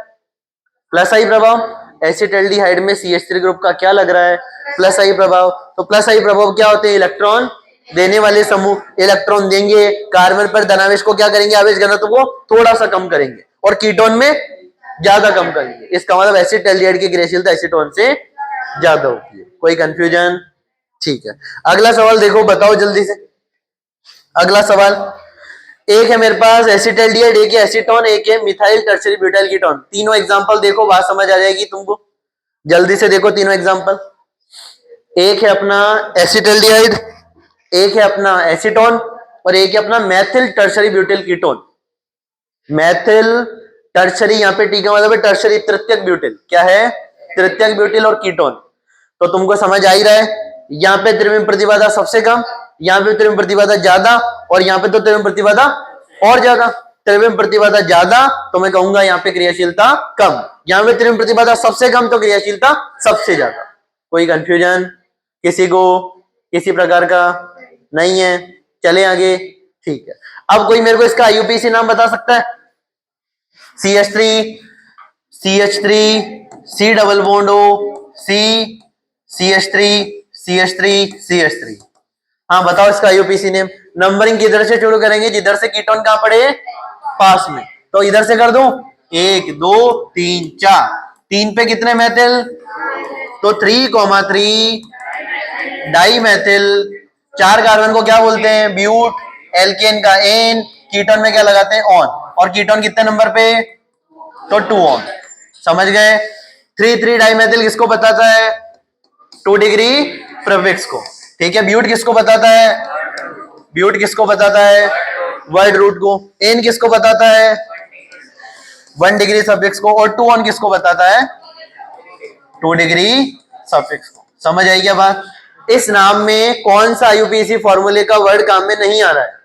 प्लस आई प्रभाव। एसिटाल्डिहाइड में CH3 ग्रुप का क्या लग रहा है? प्लस आई प्रभाव। तो प्लस आई प्रभाव क्या होते हैं? इलेक्ट्रॉन देने वाले समूह इलेक्ट्रॉन देंगे, कार्बन पर धनावेश को क्या करेंगे? आवेश घनत्व को थोड़ा सा कम करेंगे और कीटोन में ज्यादा कम करेंगे। इसका मतलब एसिटाल्डिहाइड की क्रियाशीलता एसीटोन से ज्यादा होती है। कोई कंफ्यूजन? ठीक है, अगला सवाल देखो, बताओ जल्दी से। अगला सवाल, एक है मेरे पास एसिटाल्डिहाइड, एक है एसीटोन, एक है मिथाइल टर्शियरी ब्यूटाइल कीटोन। तीनों एग्जांपल देखो, बात समझ आ जाएगी तुमको। जल्दी से देखो तीनों एग्जांपल। एक है अपना एसिटाल्डिहाइड, एक है अपना एसीटोन और एक है अपना Maithil tertiary butyl ketone. Maithil tertiary, यहाँ पे टी का मतलब है टर्शियरी, तृतीयक ब्यूटाइल। क्या है? तृतीयक ब्यूटाइल और कीटोन। तो तुमको समझ आ ही रहा है, यहाँ पे त्रिविम प्रतिबाधा सबसे कम, यहाँ पे त्रिविम प्रतिबाधा ज्यादा, और यहाँ पे तो त्रिविम प्रतिबाधा और ज्यादा। त्रिविम प्रतिबाधा ज्यादा तो मैं कहूंगा यहाँ पे क्रियाशीलता कम, यहाँ पे त्रिविम प्रतिबाधा सबसे कम तो क्रियाशीलता सबसे ज्यादा। कोई कंफ्यूजन किसी को? किसी प्रकार का नहीं है? चले आगे। ठीक है, अब कोई मेरे को इसका IUPAC नाम बता सकता है? CH3, CH3, C double bond O, C, CH3, CH3, CH3। हाँ बताओ इसका IUPAC नेम। नंबरिंग किधर से शुरू करेंगे? जिधर से कीटोन कहां पड़े? पास में। तो इधर से कर दूं, 1 2 3 4। 3 पे कितने मैथिल? तो 3,3 डाई मैथिल। 4 कार्बन को क्या बोलते हैं? ब्यूट। एल्केन का एन। कीटोन में क्या लगाते हैं? ऑन। और कीटोन कितने नंबर पे? तो 2 ऑन। समझ गए? 3,3 डाई मैथिल किसको बताता है? 2 डिग्री प्रीफिक्स को। ठीक है, ब्यूट किसको बताता है? ब्यूट किसको बताता है? वर्ड रूट को। एन किसको बताता है? 1 डिग्री सफिक्स को। और 2 ऑन किसको बताता है? 2 डिग्री सफिक्स को। समझ आई क्या बात? इस नाम में कौन सा IUPAC फॉर्मूले का वर्ड काम में नहीं आ रहा है?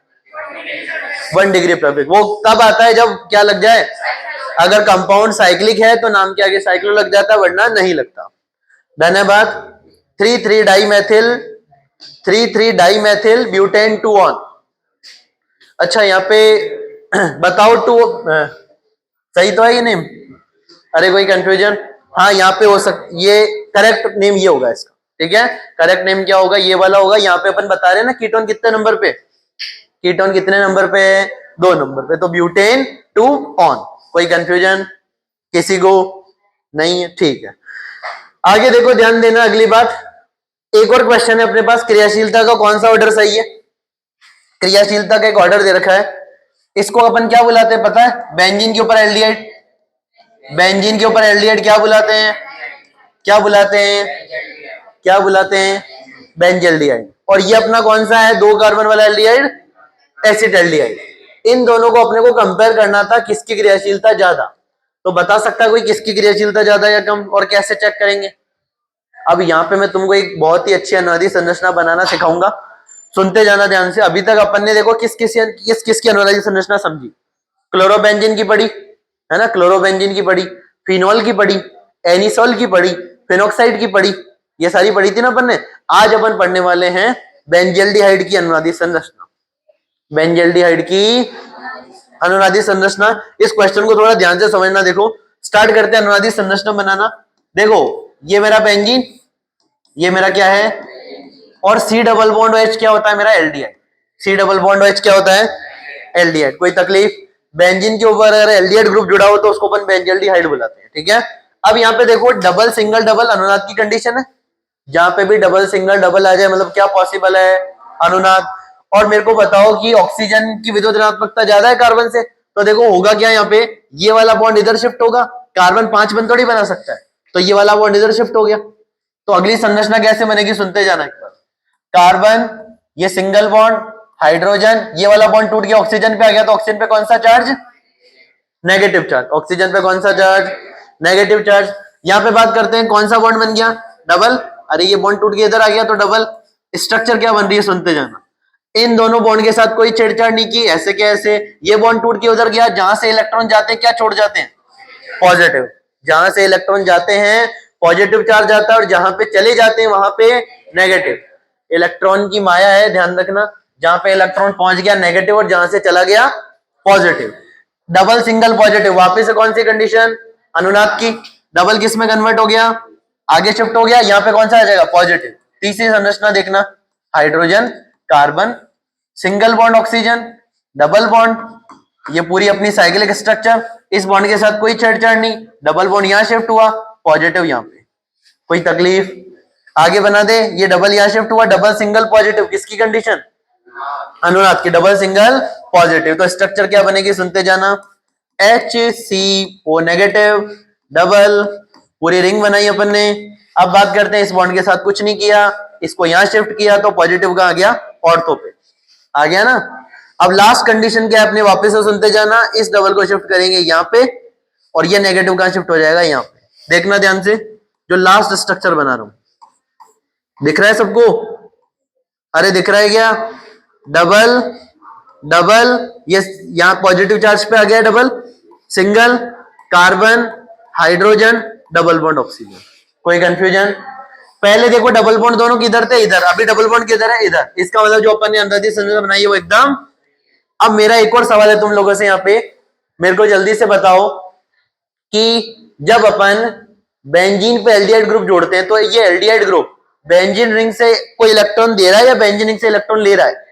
1 डिग्री प्रीफिक्स। वो तब आता है जब क्या लग जाए? अगर कंपाउंड साइक्लिक है तो नाम के आगे साइक्लो लग जाता है, वरना नहीं लगता। धन्यवाद। 3,3 di methyl, 3,3 di methyl butane 2 one. अच्छा यहाँ पे बताओ 2 सही तो है ये नेम? अरे कोई कंफ्यूजन? हाँ यहाँ पे हो ये करेक्ट नेम ये होगा इसका। ठीक है, करेक्ट नेम क्या होगा? ये वाला होगा। यहाँ पे अपन बता रहे हैं ना कीटोन कितने नंबर पे? कीटोन कितने नंबर पे? 2 नंबर पे। तो ब्यूटेन 2 ऑन। कोई कंफ्यूजन किसी को? नहीं है? ठीक है, आगे देखो, ध्यान देना। अगली बात, एक और क्वेश्चन है अपने पास, क्रियाशीलता का कौन सा ऑर्डर सही है? क्रियाशीलता का एक ऑर्डर दे रखा है, इसको अपन क्या बुलाते हैं पता है? बेंजीन के ऊपर एल्डिहाइड। बेंजीन के ऊपर एल्डिहाइड क्या बुलाते हैं? क्या बुलाते हैं? क्या बुलाते हैं? बेंजल्डिहाइड। और ये अपना कौन सा है? 2 कार्बन वाला एल्डिहाइड, एसिटाल्डिहाइड। इन दोनों को अपने को कंपेयर करना था, किसकी क्रियाशीलता ज्यादा। तो बता सकता है कोई किसकी क्रियाशीलता ज्यादा या कम? और कैसे चेक करेंगे? अब यहाँ पे मैं तुमको एक बहुत ही अच्छी अनुवादी संरचना बनाना सिखाऊंगा, सुनते जाना ध्यान से। अभी तक अपन ने देखो किस किसकी अनुवादी संरचना समझी? क्लोरोबेंजीन की पढ़ी है ना, क्लोरोबेंजीन की पढ़ी, फिनॉल की पढ़ी, एनिसोल की पढ़ी, फिनॉक्साइड की पढ़ी, ये सारी पढ़ी थी ना अपन ने। आज अपन पढ़ने वाले हैं बेंजल्डिहाइड की अनुवादी संरचना। बेंजल्डिहाइड की अनुवादी संरचना। इस क्वेश्चन को थोड़ा ध्यान से समझना। देखो स्टार्ट करते हैं अनुवादी संरचना बनाना। देखो ये मेरा बेंजीन, ये मेरा क्या है? और C डबल बॉन्ड OH क्या होता है? मेरा aldehyde. C double bond OH क्या होता है? एल्डिहाइड। कोई तकलीफ? बेंजीन के ऊपर अगर एल्डिहाइड ग्रुप जुड़ा हो तो उसको अपन बेंजल्डिहाइड बुलाते हैं। ठीक है, अब यहाँ पे देखो डबल सिंगल डबल अनुनाद की कंडीशन है। जहां पे भी डबल सिंगल डबल आ जाए मतलब क्या पॉसिबल है? अनुनाद। और मेरे को बताओ कि ऑक्सीजन की विद्युत ऋणात्मकता ज्यादा है कार्बन से, तो देखो होगा क्या यहाँ पे? ये वाला बॉन्ड इधर शिफ्ट होगा। कार्बन 5 बंद थोड़ी बना सकता है, तो ये वाला बॉन्ड इधर शिफ्ट हो गया। तो अगली संरचना कैसे बनेगी? सुनते जाना एक बार। कार्बन, ये सिंगल बॉन्ड, हाइड्रोजन, ये वाला बॉन्ड टूट गया, ऑक्सीजन पे आ गया। तो ऑक्सीजन पे कौन सा चार्ज? Negative charge. ऑक्सीजन पे कौन सा चार्ज? Negative charge. यहाँ पे बात करते हैं कौन सा बॉन्ड बन गया? डबल। अरे ये बॉन्ड टूट के इधर आ गया तो डबल। स्ट्रक्चर क्या बन रही है? सुनते जाना। इन दोनों बॉन्ड के साथ कोई छेड़छाड़ नहीं की, ऐसे क्या ऐसे। ये बॉन्ड टूट के उधर गया, जहां से इलेक्ट्रॉन जाते हैं क्या छोड़ जाते हैं? पॉजिटिव। जहां से इलेक्ट्रॉन जाते हैं पॉजिटिव चार्ज आता है, और जहां पे चले जाते हैं वहां पे नेगेटिव। इलेक्ट्रॉन की माया है, ध्यान रखना। जहां पे इलेक्ट्रॉन पहुंच गया नेगेटिव और जहां से चला गया पॉजिटिव। डबल सिंगल पॉजिटिव, वापस से कौन सी कंडीशन, अनुनाद की। डबल किस में कन्वर्ट हो गया, आगे शिफ्ट हो गया, यहाँ पे कौन सा आ जाएगा, पॉजिटिव। तीसरी संरचना देखना, hydrogen carbon, single bond oxygen, double bond, ये पूरी अपनी साइक्लिक स्ट्रक्चर। इस बॉन्ड के साथ कोई छेड़छाड़ नहीं, डबल बॉन्ड यहां शिफ्ट हुआ, पॉजिटिव यहां पे, कोई तकलीफ। आगे बना दे, ये डबल यहां शिफ्ट हुआ, डबल सिंगल पॉजिटिव, किसकी कंडीशन, अनुनाद की, डबल सिंगल पॉजिटिव। तो स्ट्रक्चर क्या बनेगी, सुनते जाना, HCO नेगेटिव, डबल, पूरी रिंग बनाई अपन ने। अब बात करते हैं, इस बॉन्ड के साथ कुछ नहीं किया, इसको यहां शिफ्ट किया तो पॉजिटिव का आ गया ऑर्थो पे, आ गया ना। अब लास्ट कंडीशन क्या है अपने, वापस से सुनते जाना, इस डबल को शिफ्ट करेंगे यहां पे और ये नेगेटिव कहां शिफ्ट हो जाएगा, यहां पे। देखना ध्यान से, जो लास्ट स्ट्रक्चर बना रहा हूं, दिख रहा है सबको, अरे दिख रहा है क्या, डबल डबल, ये यहां पॉजिटिव चार्ज पे आ गया double, single, carbon, hydrogen, double bond oxygen. कोई कंफ्यूजन, पहले देखो डबल बॉन्ड दोनों किधर थे, इधर, अभी डबल बॉन्ड किधर है, इधर। इसका मतलब जो अपन ने अंदर संरचना बनाई है वो एकदम। अब मेरा एक और सवाल है तुम लोगों से यहाँ पे, मेरे को जल्दी से बताओ कि जब अपन बेंजीन पे एल्डिहाइड ग्रुप जोड़ते हैं तो ये एल्डिहाइड ग्रुप बेंजीन रिंग से कोई इलेक्ट्रॉन दे रहा है या बेंजीन रिंग से इलेक्ट्रॉन ले रहा है,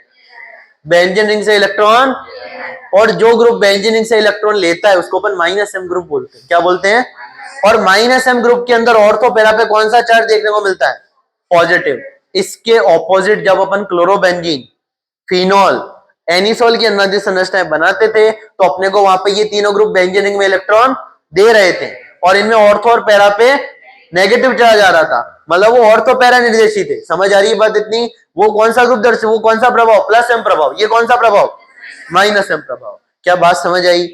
बेंजीन रिंग से इलेक्ट्रॉन। और जो ग्रुप बेंजीन रिंग से इलेक्ट्रॉन लेता है उसको अपन -m ग्रुप बोलते हैं, क्या बोलते हैं। और -m ग्रुप के अंदर ऑर्थो पैरा पे कौन सा चार्ज देखने को मिलता है, पॉजिटिव। इसके ऑपोजिट जब अपन क्लोरोबेंजीन, फिनॉल, एनिसोल की अनुनादी संरचनाएं बनाते थे तो अपने को वहां पे ये तीनों ग्रुप बेंजीन रिंग में इलेक्ट्रॉन दे रहे थे और इनमें ऑर्थो और पैरा पे नेगेटिव चार्ज आ रहा था, मतलब वो ऑर्थो पैरा निर्देशी थे। समझ आ रही है बात इतनी। वो कौन सा ग्रुप दर्शक, वो कौन सा प्रभाव, +m प्रभाव, ये कौन सा प्रभाव, -m प्रभाव। क्या बात समझ आई।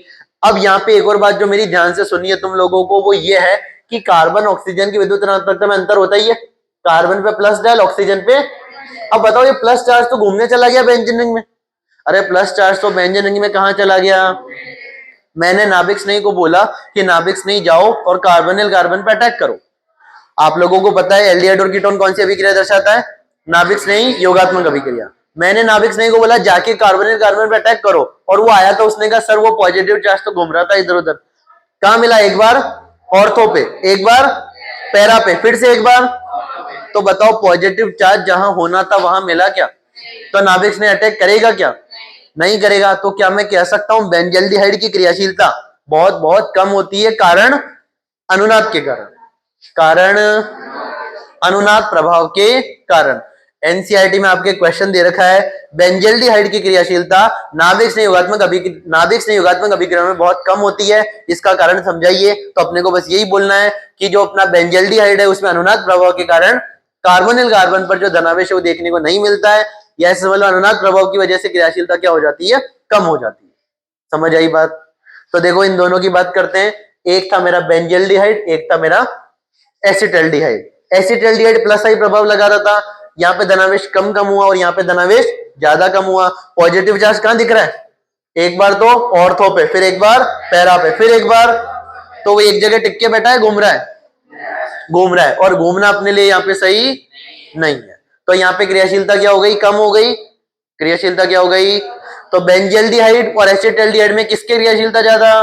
अब यहाँ पे एक और बात जो मेरी ध्यान से सुनिए तुम लोगों को, वो ये है कि कार्बन ऑक्सीजन की विद्युत ऋणात्मकता में अंतर होता ही है, कार्बन पे प्लस डाल, ऑक्सीजन पे। अब बताओ, ये प्लस चार्ज तो घूमने चला गया बेंजीन रिंग में, अरे प्लस चार्ज तो बेंजीन रिंग में कहां चला गया। मैंने नाभिक स्नेही को बोला कि नाभिक स्नेही जाओ और कार्बोनिल कार्बन पे अटैक करो। आप लोगों को पता है एल्डिहाइड और कीटोन कौन सी अभिक्रिया दर्शाता है, नाभिक स्नेही योगात्मक अभिक्रिया। मैंने नाभिक स्नेही को बोला जाके कार्बोनिल कार्बन पे अटैक करो और वो आया तो उसने कहा सर वो पॉजिटिव चार्ज तो घूम रहा था इधर उधर। कहां मिला, एक बार ऑर्थो पे, एक बार पैरा पे, फिर से एक बार। तो बताओ पॉजिटिव चार्ज जहां होना था वहां मिला क्या, तो नाभिक स्नेही अटैक करेगा क्या, नहीं करेगा। तो क्या मैं कह सकता हूं बेंजल्डिहाइड की क्रियाशीलता बहुत बहुत कम होती है, कारण अनुनाद के कारण, कारण अनुनाद प्रभाव के कारण। एनसीईआरटी में आपके क्वेश्चन दे रखा है बेंजल्डिहाइड की क्रियाशीलता नाभिक स्नेही योगात्मक अभिक्रिया में बहुत कम होती है, इसका कारण समझाइए। तो अपने को बस यही बोलना है कि जो अपना बेंजल्डिहाइड है उसमें अनुनाद प्रभाव के कारण कार्बोनिल कार्बन पर जो धनावेश है वो देखने को नहीं मिलता है, या अनुनाद प्रभाव की वजह से क्रियाशीलता क्या हो जाती है, कम हो जाती है। समझ आई बात। तो देखो इन दोनों की बात करते हैं, एक था मेरा बेंजल्डिहाइड, एक था मेरा एसिटल्डिहाइड। एसिटल्डिहाइड प्लस आई प्रभाव लगा रहा था, यहाँ पे धनावेश कम कम हुआ और यहाँ पे धनावेश ज्यादा कम हुआ। पॉजिटिव चार्ज कहां दिख रहा है, एक बार तो ऑर्थो पे, फिर एक बार पैरा पे, फिर एक बार, तो वो एक जगह टिक के बैठा है, घूम रहा है, घूम रहा है, और घूमना अपने लिए यहाँ पे सही नहीं है। तो यहाँ पे क्रियाशीलता क्या हो गई, कम हो गई, क्रियाशीलता क्या हो गई। तो बेंजल्डिहाइड और एसिटल्डिहाइड में किसकी क्रियाशीलता ज्यादा,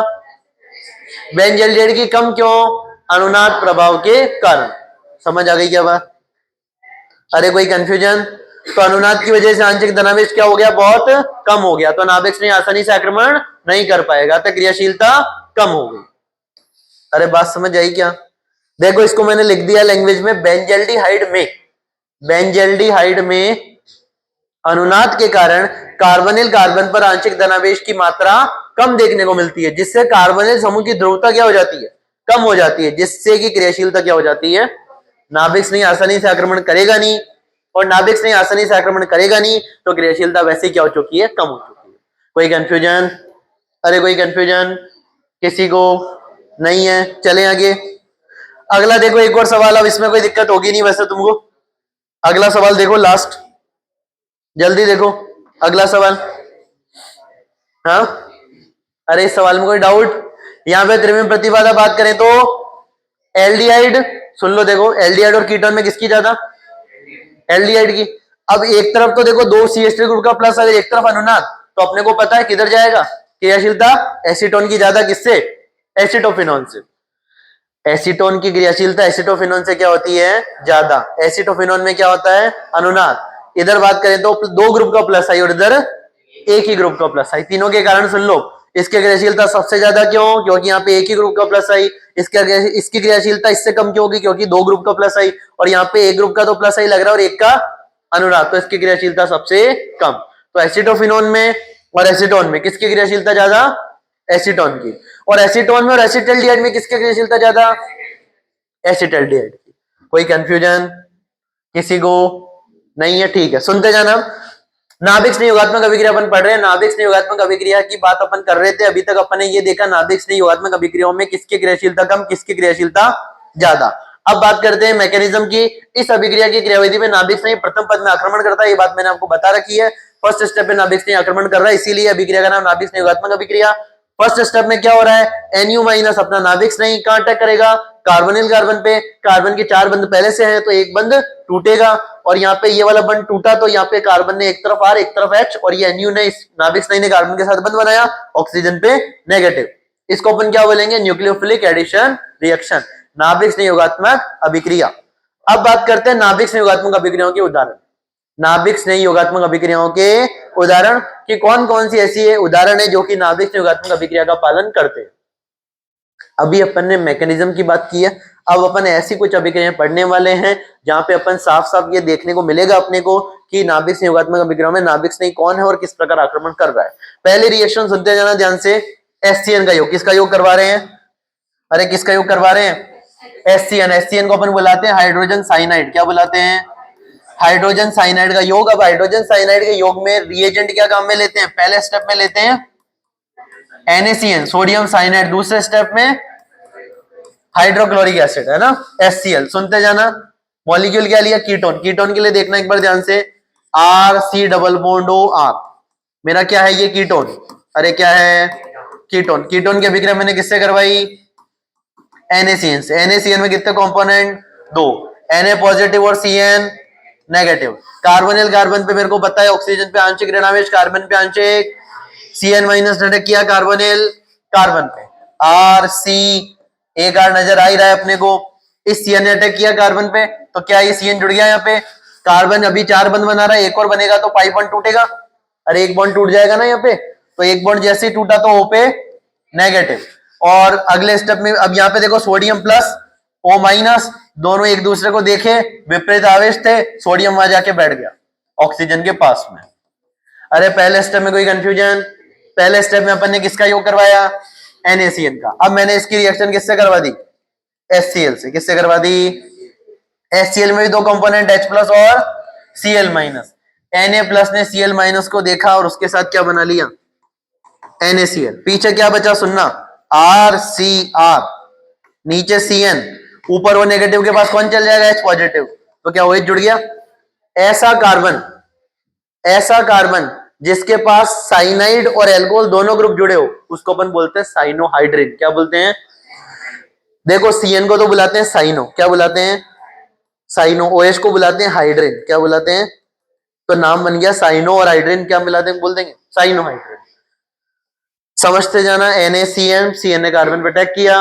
बेंजल्डिहाइड की कम, क्यों, अनुनाद प्रभाव के कारण। समझ आ गई क्या बात, अरे कोई कंफ्यूजन। तो अनुनाद की वजह से आंशिक धनावेश क्या हो गया, बहुत कम हो गया, तो नाभिक स्नेही आसानी से आक्रमण नहीं कर पाएगा, तो क्रियाशीलता कम हो गई। अरे बात समझ आई क्या। देखो इसको मैंने लिख दिया लैंग्वेज में, बेंजल्डिहाइड में अनुनाद के कारण कार्बोनिल कार्बन पर आंशिक धनावेश की मात्रा कम देखने को मिलती है, जिससे कार्बोनिल समूह की ध्रुवता क्या हो जाती है, कम हो जाती है, जिससे कि क्रियाशीलता क्या हो जाती है, नाभिक स्नेही आसानी से आक्रमण करेगा नहीं, और नाभिक स्नेही आसानी से आक्रमण करेगा नहीं तो क्रियाशीलता वैसे क्या हो चुकी है, कम हो चुकी है। कोई कंफ्यूजन, अरे कोई कंफ्यूजन किसी को नहीं है, चले आगे। अगला देखो एक और सवाल, अब इसमें कोई दिक्कत होगी नहीं वैसे तुमको। अगला सवाल देखो लास्ट, जल्दी देखो अगला सवाल। हाँ, अरे इस सवाल में कोई डाउट, यहां पे त्रिविम प्रतिबाधा बात करें तो एल्डिहाइड, सुन लो देखो, एल्डिहाइड और कीटोन में किसकी ज्यादा, एल्डिहाइड की। अब एक तरफ तो देखो दो CH3 ग्रुप का प्लस, अगर एक तरफ अनुनाद, तो अपने को पता है किधर जाएगा, क्रियाशीलता एसीटोन की ज्यादा, किससे, एसिटोफिनोन से। एसीटोन की क्रियाशीलता एसिटोफिनोन से क्या होती है, ज्यादा। एसिटोफिनोन में क्या होता है, अनुनाद। इधर बात करें तो दो ग्रुप का प्लस आई और इधर एक ही ग्रुप का प्लस आई, तीनों के कारण सुन लो। इसकी क्रियाशीलता सबसे ज्यादा क्यों, क्योंकि यहाँ पे एक ही ग्रुप का प्लस आई। इसकी क्रियाशीलता इससे कम क्यों होगी, क्योंकि दो ग्रुप का प्लस आई, और यहाँ पे एक ग्रुप का तो प्लस आई लग रहा है और एक का अनुनाद, तो इसकी क्रियाशीलता सबसे कम। तो एसिटोफिनोन में और एसीटोन में किसकी क्रियाशीलता ज्यादा, एसीटोन की। और एसीटोन में और एसिटल्डिहाइड में किसकी क्रियाशीलता ज्यादा, एसिटल्डिहाइड की। कोई कंफ्यूजन किसी को नहीं है, ठीक है, सुनते जाना। नाभिक स्नेह अभिक्रिया अपन पढ़ रहे हैं, नाभिक स्नेह अभिक्रिया की बात अपन कर रहे थे। अभी तक अपन ने ये देखा नाभिक स्नेह अभिक्रियाओं में किसकी क्रियाशीलता कम, किसकी क्रियाशीलता ज्यादा। अब बात करते हैं मैकेनिज्म की। इस अभिक्रिया की क्रियाविधि में नाभिक स्नेह प्रथम पद में आक्रमण करता है, ये बात मैंने आपको बता रखी है। फर्स्ट स्टेप में नाभिक स्नेह आक्रमण कर रहा है, इसीलिए अभिक्रिया का नाम नाभिक स्नेह अभिक्रिया। फर्स्ट स्टेप में क्या हो रहा है, NU माइनस अपना नाभिक स्नेह कहां अटैक करेगा, कार्बोनिल कार्बन पे। कार्बन के 4 बंध पहले से हैं तो एक बंध टूटेगा, और यहाँ पे ये वाला बंध टूटा तो यहाँ पे कार्बन ने एक तरफ R एक तरफ H, और ये NU ने इस नाभिक स्नेह ने कार्बन के साथ बंध बनाया, ऑक्सीजन पे नेगेटिव। इसको अपन क्या बोलेंगे, न्यूक्लियोफिलिक एडिशन रिएक्शन, नाभिक स्नेह योगात्मक अभिक्रिया। अब बात करते हैं नाभिक स्नेह योगात्मक अभिक्रियाओं के उदाहरण। नाभिक स्नेह योगात्मक अभिक्रियाओं के उदाहरण कि कौन कौन सी ऐसी है उदाहरण है जो कि नाभिक स्नेह योगात्मक अभिक्रिया का पालन करते हैं। अभी अपन ने मैकेनिज्म की बात की है, अब अपन ऐसी कुछ अभिक्रियाएं पढ़ने वाले हैं जहां पे अपन साफ साफ ये देखने को मिलेगा अपने को कि नाभिक स्नेह योगात्मक अभिक्रिया में नाभिक स्नेह कौन है और किस प्रकार आक्रमण कर रहा है। पहले रिएक्शन सुनते जाना ध्यान से। एससीएन का योग, किसका योग करवा रहे हैं, अरे किसका योग करवा रहे हैं, एससीएन। एससीएन को अपन बुलाते हैं हाइड्रोजन साइनाइड, क्या बुलाते हैं, हाइड्रोजन साइनाइड का योग। अब हाइड्रोजन साइनाइड के योग में रिएजेंट क्या काम में लेते हैं, पहले स्टेप में लेते हैं NaCN सोडियम साइनाइड, दूसरे स्टेप में हाइड्रोक्लोरिक एसिड, है ना, HCl। सुनते जाना। मॉलिक्यूल क्या लिया, कीटोन। कीटोन के लिए देखना एक बार ध्यान से, RC डबल बॉन्ड OR, मेरा क्या है ये कीटोन, अरे क्या है कीटोन। कीटोन की अभिक्रिया मैंने किससे करवाई, NaCN से। NaCN में कितने कंपोनेंट, दो, Na पॉजिटिव और Cn नेगेटिव। कार्बोनिल कार्बन पे मेरे को पता है ऑक्सीजन पे आंशिक ऋणावेश, कार्बन पे आंशिक, Cn माइनस अटैक किया कार्बोनिल कार्बन पे, RC एक R नजर आ ही रहा है अपने को। इस Cn ने अटैक किया कार्बन पे, तो क्या ये Cn जुड़ गया यहाँ पे, कार्बन अभी 4 बंध बना रहा है, एक और बनेगा तो पाई बॉन्ड टूटेगा, अरे एक बॉन्ड टूट जाएगा ना यहाँ पे, तो एक बॉन्ड जैसे ही टूटा तो O पे नेगेटिव। और अगले स्टेप में अब यहाँ पे देखो सोडियम प्लस O माइनस, दोनों एक दूसरे को देखे विपरीत आवेश थे, सोडियम वहां जाके बैठ गया ऑक्सीजन के पास में। अरे पहले स्टेप में कोई कंफ्यूजन, पहले स्टेप में अपन ने किसका योग करवाया, NaCN का। अब मैंने इसकी रिएक्शन किससे करवा दी, HCl से। किससे करवा दी, HCl में भी दो कंपोनेंट H प्लस और Cl माइनस। Na प्लस ने Cl माइनस को देखा और उसके साथ क्या बना लिया, NaCl। पीछे क्या बचा सुनना, RCr, नीचे Cn, ऊपर वो नेगेटिव के पास कौन चल जाएगा, H पॉजिटिव, तो क्या OH जुड़ गया। ऐसा कार्बन जिसके पास साइनाइड और एल्कोहल दोनों ग्रुप जुड़े हो उसको अपन बोलते हैं साइनोहाइड्रिन। क्या बोलते हैं, देखो Cn को तो बुलाते हैं साइनो, क्या बुलाते हैं साइनो, OH को बुलाते हैं हाइड्रिन, क्या बुलाते हैं, तो नाम बन गया साइनो और हाइड्रिन, क्या मिलाते हैं बोल देंगे साइनोहाइड्रिन। समझते जाना। NaCN, Cn ने कार्बन पे अटैक किया,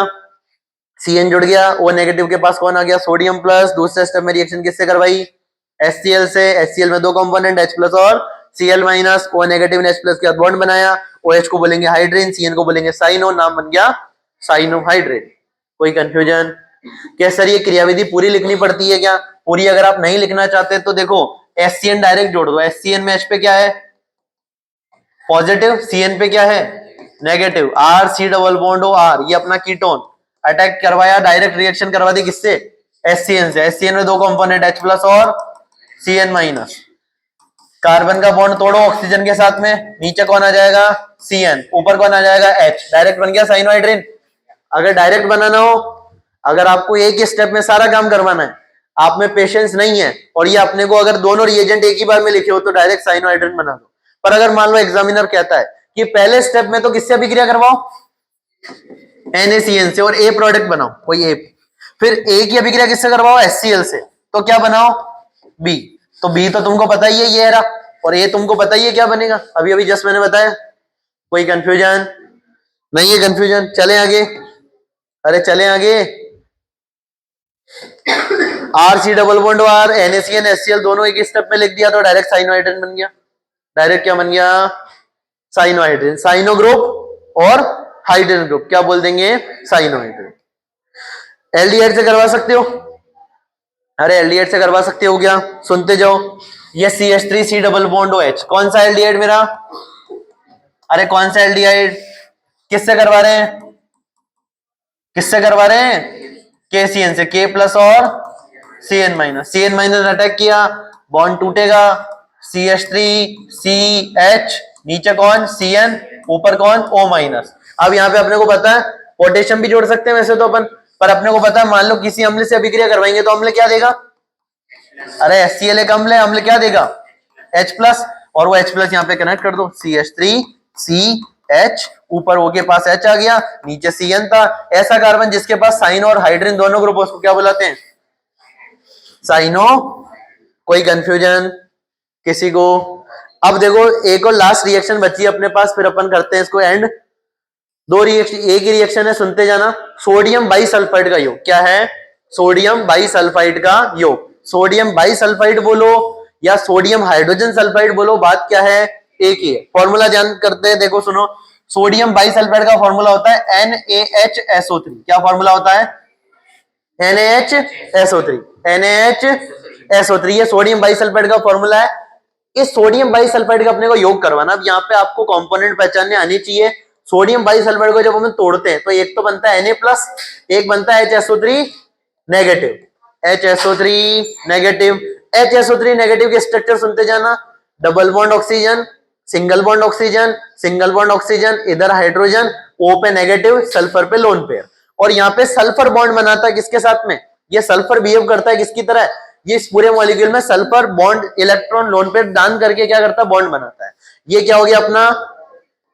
Cn जुड़ गया, O नेगेटिव के पास कौन आ गया, सोडियम प्लस। दूसरे स्टेप में रिएक्शन किससे करवाई, HCl से। HCl में दो कंपोनेंट H प्लस और Cl माइनस, O नेगेटिव ने H प्लस के साथ बॉन्ड बनाया, OH को बोलेंगे हाइड्रिन, Cn को बोलेंगे साइनो, नाम बन गया साइनोहाइड्रिन। कोई कंफ्यूजन, क्या सर ये क्रियाविधि पूरी लिखनी पड़ती है क्या, पूरी अगर आप नहीं लिखना चाहते तो देखो HCN डायरेक्ट जोड़ दो। HCN में H पे क्या है पॉजिटिव, Cn पे क्या है negative, RC double bond OR, ये अपना कीटोन अटैक करवाया, डायरेक्ट रिएक्शन करवा दी किससे, HCN से। HCN में दो कंपोनेंट H प्लस और Cn माइनस, कार्बन का बॉन्ड तोड़ो ऑक्सीजन के साथ में, नीचे कौन आ जाएगा Cn, ऊपर कौन आ जाएगा H, डायरेक्ट बन गया साइनोहाइड्रिन। अगर डायरेक्ट बनाना हो, अगर आपको एक ही स्टेप में सारा काम करवाना है, आप में पेशेंस नहीं है और ये अपने को अगर दोनों रिएजेंट एक ही बार में लिखे हो तो डायरेक्ट साइनोहाइड्रिन बना दो। पर अगर मान लो एग्जामिनर कहता है कि पहले स्टेप में तो किससे अभिक्रिया करवाओ, NaCN से, और A प्रोडक्ट बनाओ कोई A, फिर A की अभिक्रिया किससे करवाओ HCl से, तो क्या बनाओ B। तो बी तो तुमको पता ही है ये रहा, और ए तुमको पता ही है क्या बनेगा, अभी अभी जस्ट मैंने बताया। कोई कंफ्यूजन नहीं है? कंफ्यूजन, चले आगे, अरे चले आगे। R C double bond R, NaCN HCl दोनों एक स्टेप में लिख दिया तो डायरेक्ट साइनो हाइड्रोजन बन गया। डायरेक्ट क्या बन गया? Cyano hydrogen. साइनो ग्रुप और हाइड्रोजन ग्रुप क्या बोल देंगे? Cyano hydrogen. एल्डिहाइड से करवा सकते हो? अरे एल्डिहाइड से करवा सकते हो क्या? सुनते जाओ। ये CH3C डबल बॉन्ड OH, कौन सा एल्डिहाइड मेरा? अरे कौन सा एल्डिहाइड? किससे करवा रहे हैं? किससे करवा रहे हैं? KCN से। K प्लस और CN minus. CN minus attack किया, बॉन्ड टूटेगा। CH3CH, नीचे कौन? CN, ऊपर कौन? O minus. अब यहाँ पे अपने को पता है पोटेशियम भी जोड़ सकते हैं वैसे तो अपन, पर अपने को पता है मान लो किसी अम्ल से अभिक्रिया करवाएंगे तो अम्ल क्या देगा? अरे HCl एक अम्ल है, अम्ल क्या देगा? H प्लस, और वो H प्लस यहाँ पे कनेक्ट कर दो, CH3CH, ऊपर O के पास H आ गया, नीचे CN था। ऐसा कार्बन जिसके पास साइनो और हाइड्रोजन दोनों ग्रुप, उसको क्या बुलाते हैं? साइनो। कोई कंफ्यूजन किसी को? अब देखो एक और लास्ट रिएक्शन बची है अपने पास, फिर अपन करते हैं इसको एंड। दो रिएक्शन, एक ही रिएक्शन है, सुनते जाना। सोडियम बाइसल्फाइड का योग क्या है? सोडियम बाइसल्फाइड का योग। सोडियम बाइसल्फाइड बोलो या सोडियम हाइड्रोजन सल्फाइड बोलो, बात क्या है? एक ही है। फॉर्मूला जान करते हैं, देखो सुनो। सोडियम बाइसल्फाइड का फॉर्मूला होता है NaHSO3। क्या फॉर्मूला होता है? NaHSO3। NaHSO3 ये सोडियम बाइसल्फाइड का फॉर्मूला है। इस सोडियम बाइसल्फाइड का अपने को योग करवाना। अब यहाँ पे आपको कंपोनेंट पहचानने आनी चाहिए। सोडियम बाइसल्फाइड को जब हम तोड़ते हैं तो एक तो बनता है Na प्लस, एक बनता है HSO3 negative. HSO3 negative. HSO3 negative के स्ट्रक्चर सुनते जाना। Double bond oxygen, single bond oxygen, single bond oxygen, इधर हाइड्रोजन, O पे नेगेटिव, सल्फर पे लोन पेयर। और यहाँ पे सल्फर बॉन्ड बनाता है किसके साथ में? ये सल्फर बिहेव करता है किसकी तरह? ये इस पूरे मॉलिक्यूल में sulphur bond electron lone pair दान करके क्या करता है? बॉन्ड बनाता है। ये क्या हो गया अपना?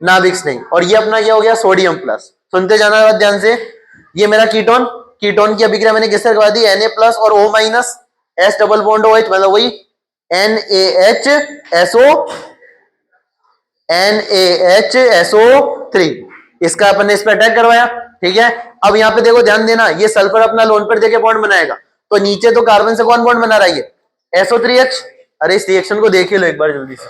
नाभिक नहीं। और ये अपना क्या हो गया? Sodium plus. सुनते जाना बात ध्यान से। ये मेरा कीटोन, कीटोन की अभिक्रिया मैंने किससे करवा दी? Na प्लस और O minus, S double bond OH, मतलब वही NaHSO3। इसका अपन ने इस पे अटैक करवाया, ठीक है। अब यहाँ पे देखो ध्यान देना, ये सल्फर अपना लोन पेयर देके बॉन्ड बनाएगा, तो नीचे तो कार्बन से कौन बॉन्ड बना रहा है? SO3H। अरे इस रिएक्शन को देख लो एक बार जल्दी से।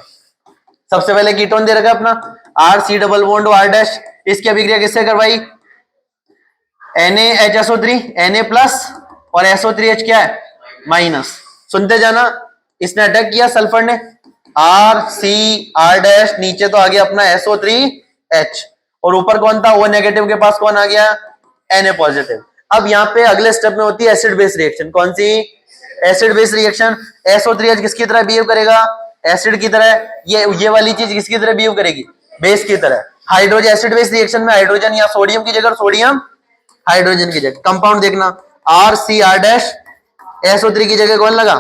सबसे पहले कीटोन दे रखा है अपना RC double bond R dash, इसकी अभिक्रिया किससे करवाई? NaHSO3, Na प्लस और SO3H क्या है? माइनस। सुनते जाना, इसने अटैक किया सल्फर ने, RC R डैश, नीचे तो आ गया अपना SO3H, और ऊपर कौन था? O नेगेटिव के पास कौन आ गया? Na positive. अब यहाँ पे अगले स्टेप में होती है एसिड बेस रिएक्शन। कौन सी? Acid base reaction. SO3H किसकी तरह बिहेव करेगा? एसिड की तरह। ये वाली चीज किसकी तरह बिहेव करेगी? बेस की तरह। हाइड्रोजन, एसिड बेस रिएक्शन में हाइड्रोजन या सोडियम की जगह सोडियम हाइड्रोजन की जगह। कंपाउंड देखना, RCR डैश, SO3 की जगह कौन लगा?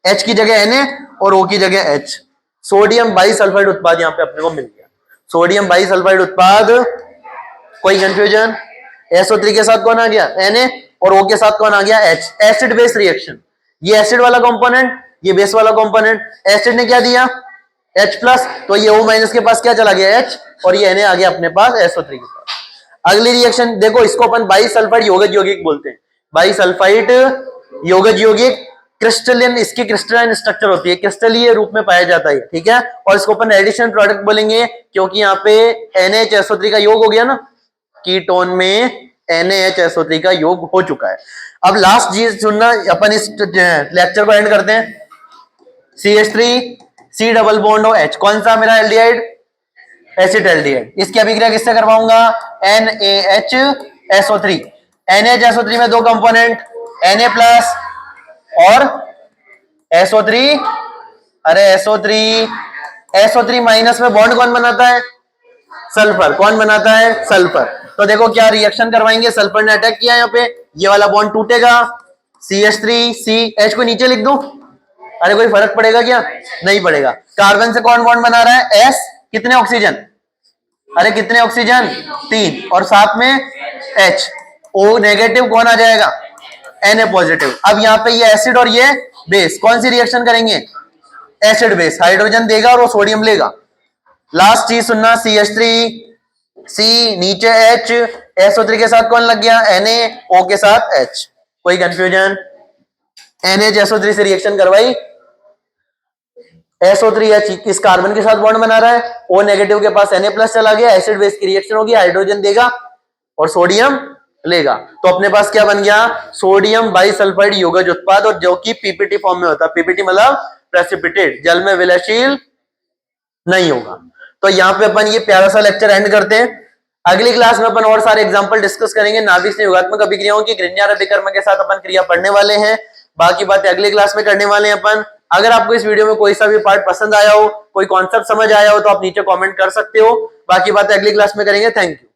H की जगह Na और O की जगह H। सोडियम बाइसल्फाइड उत्पाद यहाँ पे अपने को मिल गया। सोडियम बाइसल्फाइड उत्पाद। कोई कंफ्यूजन? SO3 के साथ कौन आ गया? Na, और O के साथ कौन आ गया? H। Acid base reaction. ये एसिड वाला कंपोनेंट, ये बेस वाला कंपोनेंट। एसिड ने क्या दिया? H प्लस, तो ये O माइनस के पास क्या चला गया? H, और ये Na आ गया अपने पास SO3 के पास। अगली रिएक्शन देखो, इसको अपन बाइसल्फाइड योगज यौगिक बोलते हैं। बाइसल्फाइड योगज यौगिक क्रिस्टलिन, इसकी क्रिस्टलाइन स्ट्रक्चर होती है, क्रिस्टलीय रूप में पाया जाता है, ठीक है। और इसको अपन एडिशन प्रोडक्ट बोलेंगे, क्योंकि यहाँ पे NaHSO3 का योग हो गया ना, कीटोन में NaHSO3 का योग हो चुका है। अब लास्ट चीज सुनना, अपन इस लेक्चर को एंड करते हैं। CH3C डबल बॉन्ड OH, कौन सा मेरा एल्डिहाइड? Acid aldehyde. इसकी अभिक्रिया किससे करवाऊंगा? NaHSO3। NaHSO3 में दो कंपोनेंट, Na प्लस और SO3। अरे SO3 माइनस में बॉन्ड कौन बनाता है? सल्फर। कौन बनाता है? सल्फर। तो देखो क्या रिएक्शन करवाएंगे, सल्फर ने अटैक किया, यहाँ पे ये वाला बॉन्ड टूटेगा, CH3CH को नीचे लिख दूं, अरे कोई फर्क पड़ेगा क्या? नहीं पड़ेगा। कार्बन से कौन बॉन्ड बना रहा है? S, कितने ऑक्सीजन? अरे कितने ऑक्सीजन? 3, और साथ में H। O नेगेटिव कौन आ जाएगा? Na positive. अब यहाँ पे ये एसिड और ये बेस, कौन सी रिएक्शन करेंगे? एसिड बेस, हाइड्रोजन देगा और वो सोडियम लेगा। लास्ट चीज सुनना, CH3 नीचे H, SO3 के साथ कौन लग गया? Na, O के साथ H। कोई कंफ्यूजन? NHSO3 से रिएक्शन करवाई, SO3H इस कार्बन के साथ बॉन्ड बना रहा है, O नेगेटिव के पास Na प्लस चला गया, एसिड बेस की रिएक्शन होगी, हाइड्रोजन देगा और सोडियम लेगा। तो अपने पास क्या बन गया? सोडियम बाइसल्फाइड यौगिक उत्पाद, और जो कि पीपीटी फॉर्म में होता है। पीपीटी मतलब प्रेसिपिटेट, जल में विलयशील नहीं होगा। तो यहाँ पे अपन ये प्यारा सा लेक्चर एंड करते हैं। अगली क्लास में अपन और सारे एग्जांपल डिस्कस करेंगे। नाभिक से योगात्मक अभिक्रियाओं की ग्रिन्यार अभिकर्म के साथ अपन क्रिया पढ़ने वाले हैं। बाकी बातें अगली क्लास में करने वाले हैं अपन। अगर आपको इस वीडियो में कोई सा भी पार्ट पसंद आया हो, कोई कॉन्सेप्ट समझ आया हो, तो आप नीचे कॉमेंट कर सकते हो। बाकी बातें अगली क्लास में करेंगे। Thank you.